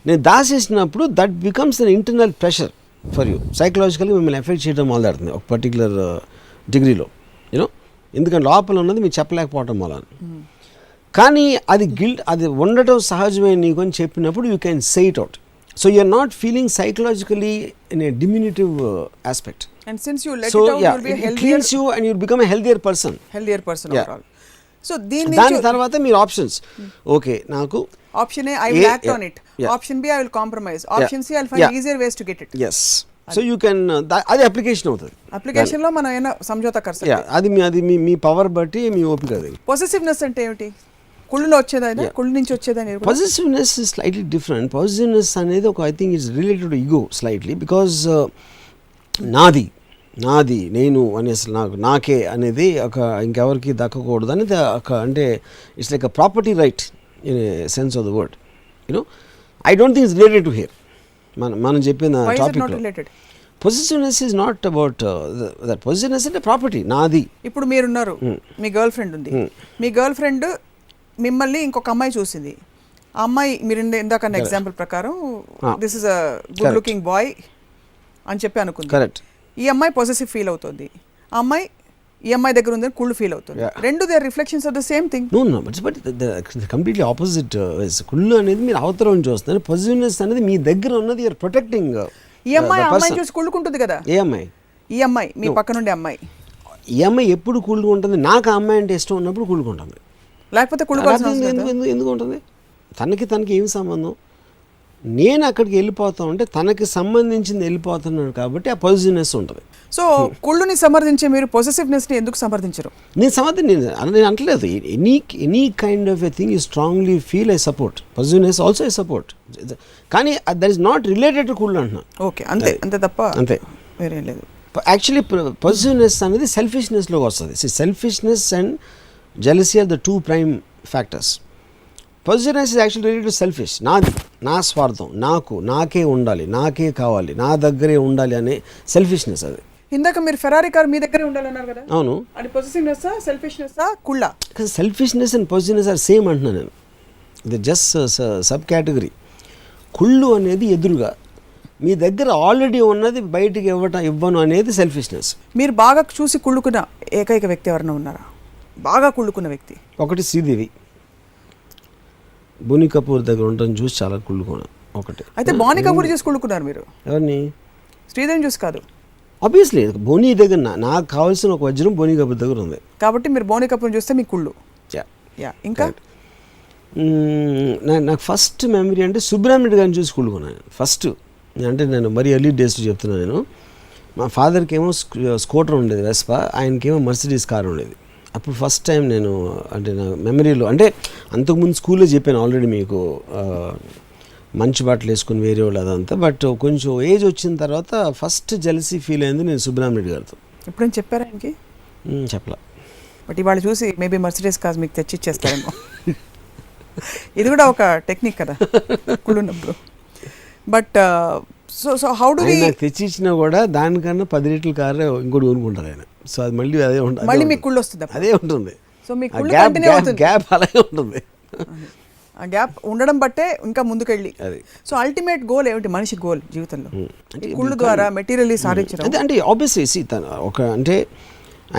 నేను దాచేసినప్పుడు that becomes an internal pressure for you. సైకలాజికల్గా మిమ్మల్ని ఎఫెక్ట్ చేయడం మొదలెడుతుంది ఒక పర్టికులర్ డిగ్రీలో, యూనో. ఎందుకంటే లోపల ఉన్నది మీరు చెప్పలేకపోవటం వల్ల. కానీ అది ఉండటం సహజమే నీకు అని చెప్పినప్పుడు you can say it out. So you're not feeling psychologically in a diminutive aspect. And since you let So it out, yeah, you'll be a it healthier cleans you and you'll become a healthier person. Yeah. overall. So దీని దాని తర్వాత మీరు ఆప్షన్స్ ఓకే నాకు option A I will act on it, yeah. Option B I will compromise, option C I will find Yeah. Easier ways to get it. Yes so you can అది అప్లికేషన్ అవుతుంది. అప్లికేషన్ లో మనం ఏమైనా సమझौता कर सकते. అది మీ పవర్ బట్టి మీ ఓపిక. అది పొసెసివ్నెస్ అంటే ఏమిటి? కుళ్ళులో వచ్చేదైనా, కుళ్ళు నుంచి వచ్చేదని. Positiveness is slightly different. Positiveness అనేది ఒక I think it's related to ego slightly, because నాది నేను అనేసి నాకే అనేది ఒక ఇంకెవరికి దక్కకూడదు అనేది ఒక అంటే it's like a property right in sense of the word. You know I don't think it's related to hear. మనం చెప్పిన topic positiveness is not about that. Positiveness అంటే ప్రాపర్టీ నాది. ఇప్పుడు మీరున్నారు, మీ గర్ల్ ఫ్రెండ్ ఉంది, మీ గర్ల్ ఫ్రెండ్ మిమ్మల్ని ఇంకొక అమ్మాయి చూసింది. ఆ అమ్మాయి మీరు ఇందాక ఎగ్జాంపుల్ ప్రకారం this is a good looking boy అని చెప్పి అనుకుంది. కరెక్ట్. ఈ అమ్మాయి పొసెసివ్ ఫీల్ అవుతుంది, ఆ అమ్మాయి ఈ అమ్మాయి దగ్గర ఉందని కుళ్ళు ఫీల్ అవుతుంది. రెండు they are reflections of the same thing. No but completely opposite. కుళ్ళు అనేది మీరు అవతల నుంచి వస్తుంది, పాజిటివ్నెస్ అనేది మీ దగ్గర ఉన్నది యూఆర్ ప్రొటెక్టింగ్. ఈ అమ్మాయి అమ్మాయి చూసి కుళ్ళుకుంటుంది కదా. ఏ అమ్మాయి? ఈ అమ్మాయి మీ పక్కన ఉండే అమ్మాయి. ఈ అమ్మాయి ఎప్పుడు కుళ్ళుకుంటుంది? నాకు ఆ అమ్మాయి అంటే ఇష్టం ఉన్నప్పుడు కుళ్ళుకుంటుంది, లేకపోతే కుళ్ళుకోవాల్సిన ఎందుకు ఉంటుంది? తనకి ఏం సంబంధం? నేను అక్కడికి వెళ్ళిపోతా ఉంటే తనకి సంబంధించింది వెళ్ళిపోతున్నాడు కాబట్టి ఆ పాజిటివ్నెస్ ఉంటుంది. సో కుళ్ళుని సమర్థించే మీరు పొసెసివ్నెస్ని ఎందుకు సమర్థించరు? నేను అంటలేదు. Any kind of a thing you strongly feel I support. Positiveness also I support, కానీ that is not related to కుళ్ళు అంటున్నా. ఓకే, అంతే తప్ప అంతే, వేరేం లేదు. యాక్చువల్లీ పాజిటివ్నెస్ అనేది సెల్ఫిష్నెస్లోకి వస్తుంది. Selfishness and jealousy are the two prime factors. Positiveness is actually related to selfish. నా స్వార్థం, నాకే ఉండాలి, నాకే కావాలి, నా దగ్గరే ఉండాలి అనే సెల్ఫిష్నెస్. అది ఇందాక మీరు ఫెరారీ కార్ మీ దగ్గరే ఉండాలన్నారు కదా. అవును. అది పొసెసివ్నెస్, సెల్ఫిష్నెస్, కుళ్ళ? Selfishness and positiveness are same అంటున్నాను నేను. ఇది జస్ట్ సబ్ కేటగిరీ. కుళ్ళు అనేది ఎదురుగా మీ దగ్గర ఆల్రెడీ ఉన్నది బయటికి ఇవ్వను అనేది సెల్ఫిష్నెస్. మీరు బాగా చూసి కుళ్ళుకున్న ఏకైక వ్యక్తి ఎవరైనా ఉన్నారా? బాగా కుళ్ళుకున్న వ్యక్తి? ఒకటి శ్రీదేవి. బోనీ కపూర్ దగ్గర ఉండటం చూసి చాలా కుళ్ళుకున్నాను. ఒకటి. అయితే బోనీ కపూర్ చూసి కుళ్ళుకున్నారు మీరు? ఎవరిని? శ్రీదేవిని చూసి కాదు. ఆబ్వియస్లీ బోనీ దగ్గర నాకు కావాల్సిన ఒక వజ్రం బోనీ కపూర్ దగ్గర ఉంది కాబట్టి మీరు బోనీ కపూర్ని చూస్తే మీ కుళ్ళు. ఇంకా నాకు ఫస్ట్ మెమరీ అంటే సుబ్రహ్మణ్యుడు గారిని చూసి కుళ్ళుకున్నాను ఫస్ట్. అంటే నేను మరీ ఎర్లీ డేస్ చెప్తున్నాను. నేను మా ఫాదర్కి ఏమో స్కూటర్ ఉండేది వెస్పా, ఆయనకేమో మర్సిడీస్ కార్ ఉండేది. అప్పుడు ఫస్ట్ టైం నేను అంటే నా మెమరీలో అంటే అంతకుముందు స్కూల్లో చెప్పాను ఆల్రెడీ మీకు, మంచి బట్టలు వేసుకుని వేరే వాళ్ళు అదంతా. బట్ కొంచెం ఏజ్ వచ్చిన తర్వాత ఫస్ట్ జెలసీ ఫీల్ అయింది నేను సుబ్రహ్మణ్యుడు గారితో. ఎప్పుడైనా చెప్పారా ఆయనకి? చెప్పలా. బట్ ఇవాళ చూసి మేబీ మర్సిడీస్ కార్ మీకు తెచ్చి ఇచ్చేస్తారేమో. ఇది కూడా ఒక టెక్నిక్ కదా కుళ్ళున్నప్పుడు. But so how do we నాకు తెచ్చి ఇచ్చినా కూడా దానికన్నా 10 లీటర్ల కార్ ఇంకోటి కొనుక్కుంటారు ఆయన. సో అది మళ్ళీ అదే ఉంటుంది, మళ్ళీ మీకు కుళ్ళు వస్తుంది, అదే ఉంటుంది. సో మీ కుళ్ళు కంటిన్యూ అవుతుంది, గ్యాప్ అలాగే ఉంటుంది. ఆ గ్యాప్ ఉండడం బట్టే ఇంకా ముందుకెళ్ళి. సో అల్టిమేట్ గోల్ ఏమిటి మనిషి గోల్ జీవితంలో? కుళ్ళు ద్వారా మెటీరియల్లీ సాధించడం. అంటే ఆబ్వియస్లీ ఒక అంటే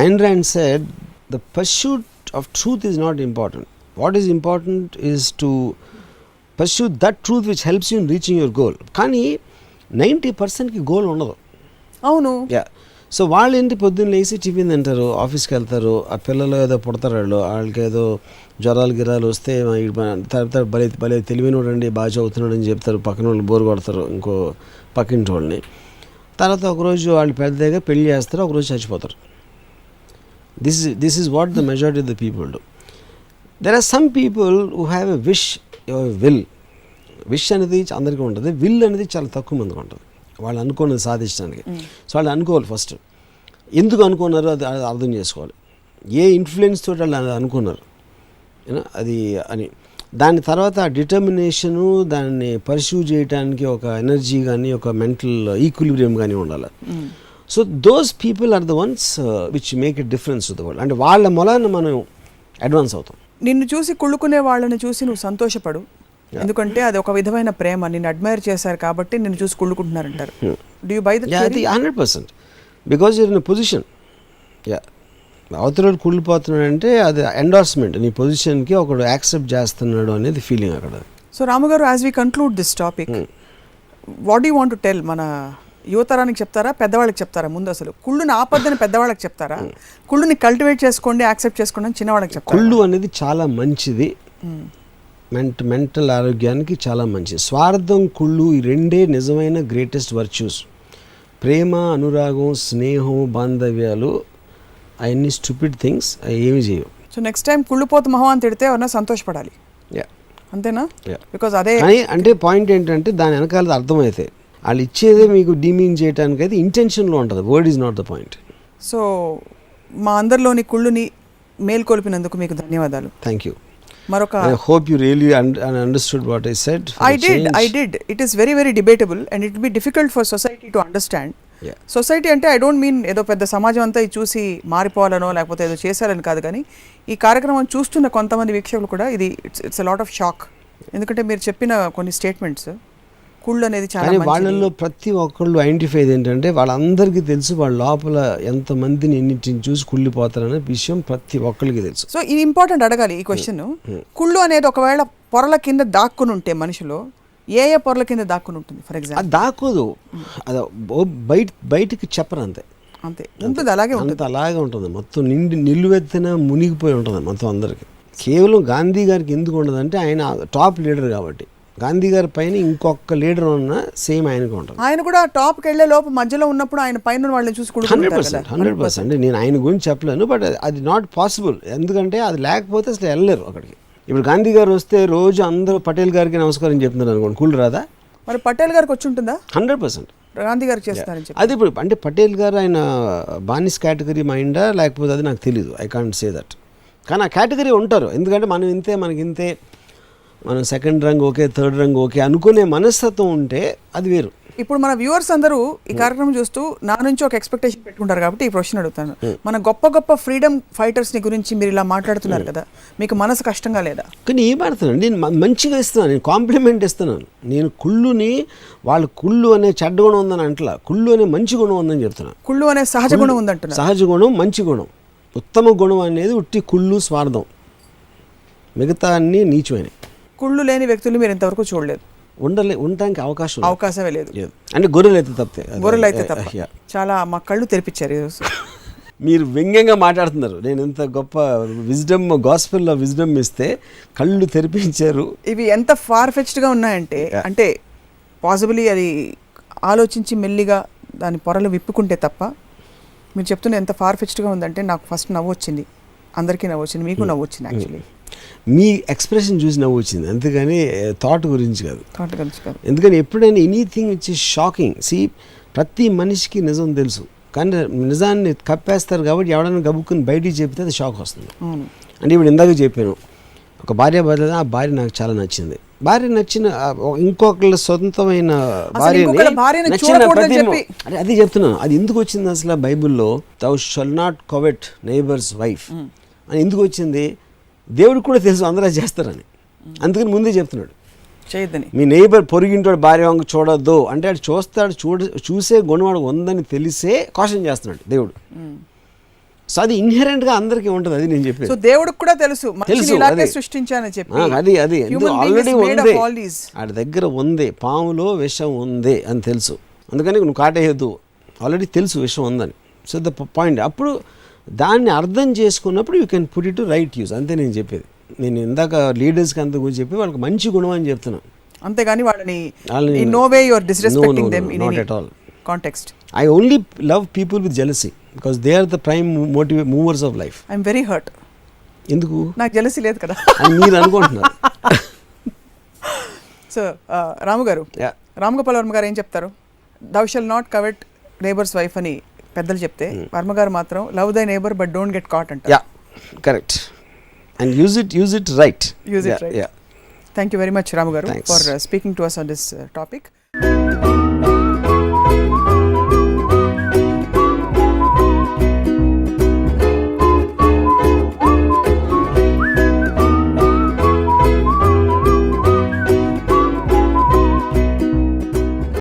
Ayn Rand said the pursuit of truth is not important. What is important is to pursue that truth which helps you in reaching your goal. కానీ 90%కి గోల్ ఉండదు. అవును. సో వాళ్ళు ఏంటి పొద్దున్న లేచి టిఫిన్ తింటారు, ఆఫీస్కి వెళ్తారు, ఆ పిల్లలు ఏదో పుడతారు, వాళ్ళకి ఏదో జ్వరాలు గిరాలు వస్తే తర్వాత భలే తెలివినోడు అండి, బాగా చదువుతున్నాడు అని చెప్తారు, పక్కన వాళ్ళు బోరు కొడతారు ఇంకో పక్కింటి వాళ్ళని. తర్వాత ఒకరోజు వాళ్ళు పెద్దగా పెళ్లి చేస్తారు, ఒకరోజు చచ్చిపోతారు. This is what the majority of the people do. There are some people who have a will. విష్ అనేది అందరికీ ఉంటుంది, విల్ అనేది చాలా తక్కువ మందికి ఉంటుంది వాళ్ళు అనుకున్నది సాధించడానికి. సో వాళ్ళు అనుకోవాలి ఫస్ట్, ఎందుకు అనుకున్నారో అది అర్థం చేసుకోవాలి. ఏ ఇన్ఫ్లుయెన్స్ తోటి వాళ్ళు అనుకున్నారు అది అని. దాని తర్వాత ఆ డిటర్మినేషను, దాన్ని పర్స్యూ చేయడానికి ఒక ఎనర్జీ కానీ ఒక మెంటల్ ఈక్విలిబ్రియం కానీ ఉండాలి. So those people are the ones which make a difference to the world. అంటే వాళ్ళ మూలాన మనం అడ్వాన్స్ అవుతాం. నిన్ను చూసి కుళ్ళుకునే వాళ్ళని చూసి నువ్వు సంతోషపడు, ఎందుకంటే అది ఒక విధమైన ప్రేమ, నిన్ను అడ్మైర్ చేశారు కాబట్టి నిన్ను చూసి కుళ్ళుకుంటున్నారంటారు. Do you buy that? 100%. Because you're in a position. అవతల కుళ్ళిపోతున్నాడు అంటే అది ఎండార్స్మెంట్, నీ పొజిషన్కి ఒకడు యాక్సెప్ట్ చేస్తున్నాడు అనేది ఫీలింగ్ అక్కడ. సో రాము గారు, as we conclude this topic, what you want to tell మన యువతరానికి చెప్తారా, పెద్దవాళ్ళకి చెప్తారా? ముందు అసలు కుళ్ళుని ఆపద్దని పెద్దవాళ్ళకి చెప్తారా, కుళ్ళుని కల్టివేట్ చేసుకోండి, యాక్సెప్ట్ చేసుకోండి అని చిన్నవాళ్ళకి చెప్తారా? కుళ్ళు అనేది చాలా మంచిది, మెంటల్ ఆరోగ్యానికి చాలా మంచిది. స్వార్థం, కుళ్ళు ఈ రెండే నిజమైన గ్రేటెస్ట్ వర్చ్యూస్. ప్రేమ, అనురాగం, స్నేహం, బాంధవ్యాలు అవన్నీ స్టూపిడ్ థింగ్స్, అవి ఏమి చేయవు. సో నెక్స్ట్ టైం కుళ్ళుపోతు మొహం అని తిడితే ఎవరన్నా సంతోషపడాలి, అంతేనా? బికాజ్ అదే అంటే పాయింట్ ఏంటంటే దాని వెనకాల అర్థమైతే వాళ్ళు ఇచ్చేదే మీకు డీమీన్ చేయడానికి అయితే ఇంటెన్షన్లో ఉంటుంది, word is not the point. So మా అందరిలోని కుళ్ళుని మేల్కొల్పినందుకు మీకు ధన్యవాదాలు. Thank you. మరొక I hope you really understood what I said. I did. It is very, very debatable and it will be difficult for society to understand. Yeah. Society అంటే ఐ డోంట్ మీన్ ఏదో పెద్ద సమాజం అంతా ఇది చూసి మారిపోవాలనో లేకపోతే ఏదో చేశారని కాదు, కానీ ఈ కార్యక్రమం చూస్తున్న కొంతమంది వీక్షకులు కూడా ఇది it's a lot of shock. ఎందుకంటే మీరు చెప్పిన కొన్ని స్టేట్మెంట్స్, కుళ్ళు అనేది చాలా కానీ వాళ్ళల్లో ప్రతి ఒక్కళ్ళు ఐడెంటిఫై ఏంటంటే వాళ్ళందరికీ తెలుసు వాళ్ళ లోపల ఎంతమందిని ఎన్నింటిని చూసి కుళ్ళిపోతారనే విషయం ప్రతి ఒక్కరికి తెలుసు. సో ఇది ఇంపార్టెంట్ అడగాలి ఈ క్వశ్చన్. కుళ్ళు అనేది ఒకవేళ పొరల కింద దాక్కుని ఉంటే మనిషిలో ఏ పొరల కింద దాక్కుని ఉంటుంది? ఫర్ ఎగ్జాంపుల్ అది దాక్కోదు, అది బయటికి చెప్పరు, అంతే ఉంటుంది, అలాగే ఉంటుంది, అలాగే ఉంటుంది. మొత్తం నిలువెత్తిన మునిగిపోయి ఉంటుంది మొత్తం అందరికి. కేవలం గాంధీ గారికి ఎందుకు ఉండదంటే ఆయన టాప్ లీడర్ కాబట్టి. గాంధీ గారి పైన ఇంకొక లీడర్ ఉన్నా సేమ్ ఆయనకు ఉంటుంది. ఆయన కూడా టాప్కి వెళ్ళే లోపు మధ్యలో ఉన్నప్పుడు ఆయన పైన వాళ్ళని చూసి 100%. నేను ఆయన గురించి చెప్పలేను, బట్ అది నాట్ పాసిబుల్. ఎందుకంటే అది లేకపోతే అసలు వెళ్ళలేరు అక్కడికి. ఇప్పుడు గాంధీ గారు వస్తే రోజు అందరూ పటేల్ గారికి నమస్కారం చెప్తున్నారు అనుకోండి, కుళ్ళు రాదా? మరి పటేల్ గారికి వచ్చి ఉంటుందా? 100% గాంధీ గారికి చేస్తారని చెప్పి. అది ఇప్పుడు అంటే పటేల్ గారు ఆయన బానిస్ కేటగిరీ మైండా లేకపోతే అది నాకు తెలీదు, ఐ కాంట్ సే దట్. కానీ ఆ కేటగిరీ ఉంటారు, ఎందుకంటే మనం ఇంతే, మనకి ఇంతే, మనం సెకండ్ రంగ్ ఓకే, థర్డ్ రంగ్ ఓకే అనుకునే మనస్తత్వం ఉంటే అది వేరు. ఇప్పుడు మన వ్యూవర్స్ అందరూ ఈ కార్యక్రమం చూస్తూ నా నుంచి ఒక ఎక్స్పెక్టేషన్ పెట్టుకుంటారు కాబట్టి ఈ క్వశ్చన్ అడుగుతాను. మన గొప్ప గొప్ప ఫ్రీడమ్ ఫైటర్స్ని గురించి మీరు ఇలా మాట్లాడుతున్నారు కదా, మీకు మనసు కష్టంగా లేదా? కానీ ఏం ఆడుతున్నాను నేను, మంచిగా ఇస్తున్నాను, నేను కాంప్లిమెంట్ ఇస్తున్నాను. నేను కుళ్ళుని వాళ్ళు కుళ్ళు అనే చెడ్డ గుణం ఉందని అంటలా, కుళ్ళు అనే మంచి గుణం ఉందని చెప్తున్నాను. కుళ్ళు అనే సహజ గుణం ఉందంటున్నా. సహజ గుణం, మంచి గుణం. ఉత్తమ గుణం అనేది ఉట్టి కుళ్ళు, స్వార్థం, మిగతా అన్నీ నీచమైనవి. కుళ్ళు లేని వ్యక్తులు మీరు ఇంతవరకు చూడలేదు? ఉండడానికి అవకాశమే లేదు. అంటే గొర్రెలు అయితే తప్పే, గొర్రెలు అయితే తప్ప. చాలా మా కళ్ళు తెరిపించారు ఈరోజు. మీరు వ్యంగ్యంగా మాట్లాడుతున్నారు, నేను ఇంత గొప్ప విజ్డమ్, గాస్పెల్లో విజ్డమ్ ఇస్తే కళ్ళు తెరిపించారు. ఇవి ఎంత ఫార్ ఫెచ్డ్గా ఉన్నాయంటే, అంటే పాసిబిలీ అది ఆలోచించి మెల్లిగా దాని పొరలు విప్పుకుంటే తప్ప. మీరు చెప్తున్న ఎంత ఫార్ ఫెచ్డ్గా ఉందంటే నాకు ఫస్ట్ నవ్వు వచ్చింది, అందరికీ నవ్వు వచ్చింది, మీకు నవ్వు వచ్చింది. యాక్చువల్లీ మీ ఎక్స్ప్రెషన్ చూసి నవ్వు వచ్చింది, అంతేగాని థాట్ గురించి కాదు. ఎందుకని ఎప్పుడైనా ఎనీథింగ్ విచ్ ఇస్ షాకింగ్, ప్రతి మనిషికి నిజం తెలుసు, కానీ నిజాన్ని కప్పేస్తారు కాబట్టి ఎవడైనా గబుక్కుని బయటికి చెప్తే అది షాక్ వస్తుంది. అంటే ఇప్పుడు ఇందాక చెప్పాను, ఒక భార్య భర్త, ఆ భార్య నాకు చాలా నచ్చింది. భార్య నచ్చిన ఇంకొకళ్ళ సొంతమైన భార్యని నచ్చిన ప్రతి, అది చెప్తున్నాను. అది ఎందుకు వచ్చింది అసలు బైబిల్లో? thou shall not covet neighbor's wife అని ఎందుకు వచ్చింది? దేవుడికి కూడా తెలుసు అందరూ చేస్తారని, అందుకని ముందే చెప్తున్నాడు చేయొద్దని. మీ నైబర్ పొరిగింటోడు భార్య వంక చూడొద్దు అంటే అది చూస్తాడు, చూసే గుణవాడు ఉందని తెలిసే కాషన్ చేస్తున్నాడు దేవుడు. సో అది ఇన్హెరెంట్గా అందరికీ ఉంటుంది, అది నేను చెప్పేది. సో దేవుడికి కూడా తెలుసు సృష్టించానని చెప్పి, అది ఆల్రెడీ ఉంది, వాడి దగ్గర ఉంది, పాములో విషం ఉంది అని తెలుసు, అందుకని నువ్వు కాటేయద్దు, ఆల్రెడీ తెలుసు విషం ఉందని. సో ద పాయింట్, అప్పుడు దాన్ని అర్థం చేసుకున్నప్పుడు you can put it to right use, అంతే నేను చెప్పేది. నేను ఇందాక లీడర్స్కి అంత గురించి చెప్పి వాళ్ళకి మంచి గుణం అని చెప్తున్నాను, అంతేగాని వాళ్ళని in no way you are disrespecting them in any context. I only love people with jealousy because they are the prime movers of life. I am very hurt. ఎందుకు? నాకు జెలసీ లేదు కదా అని మీరు అనుకుంటున్నారు. సో రాము గారు, రామ్ గోపాల్ వర్మ గారు ఏం చెప్తారు? thou shall not covet neighbor's wife అని పెద్దలు చెప్తే, వర్మ గారు మాత్రం love thy neighbour but don't get caught అంటారు. Yeah, correct. And use it right. Thank you very much, Ramu garu, for speaking to us on this topic.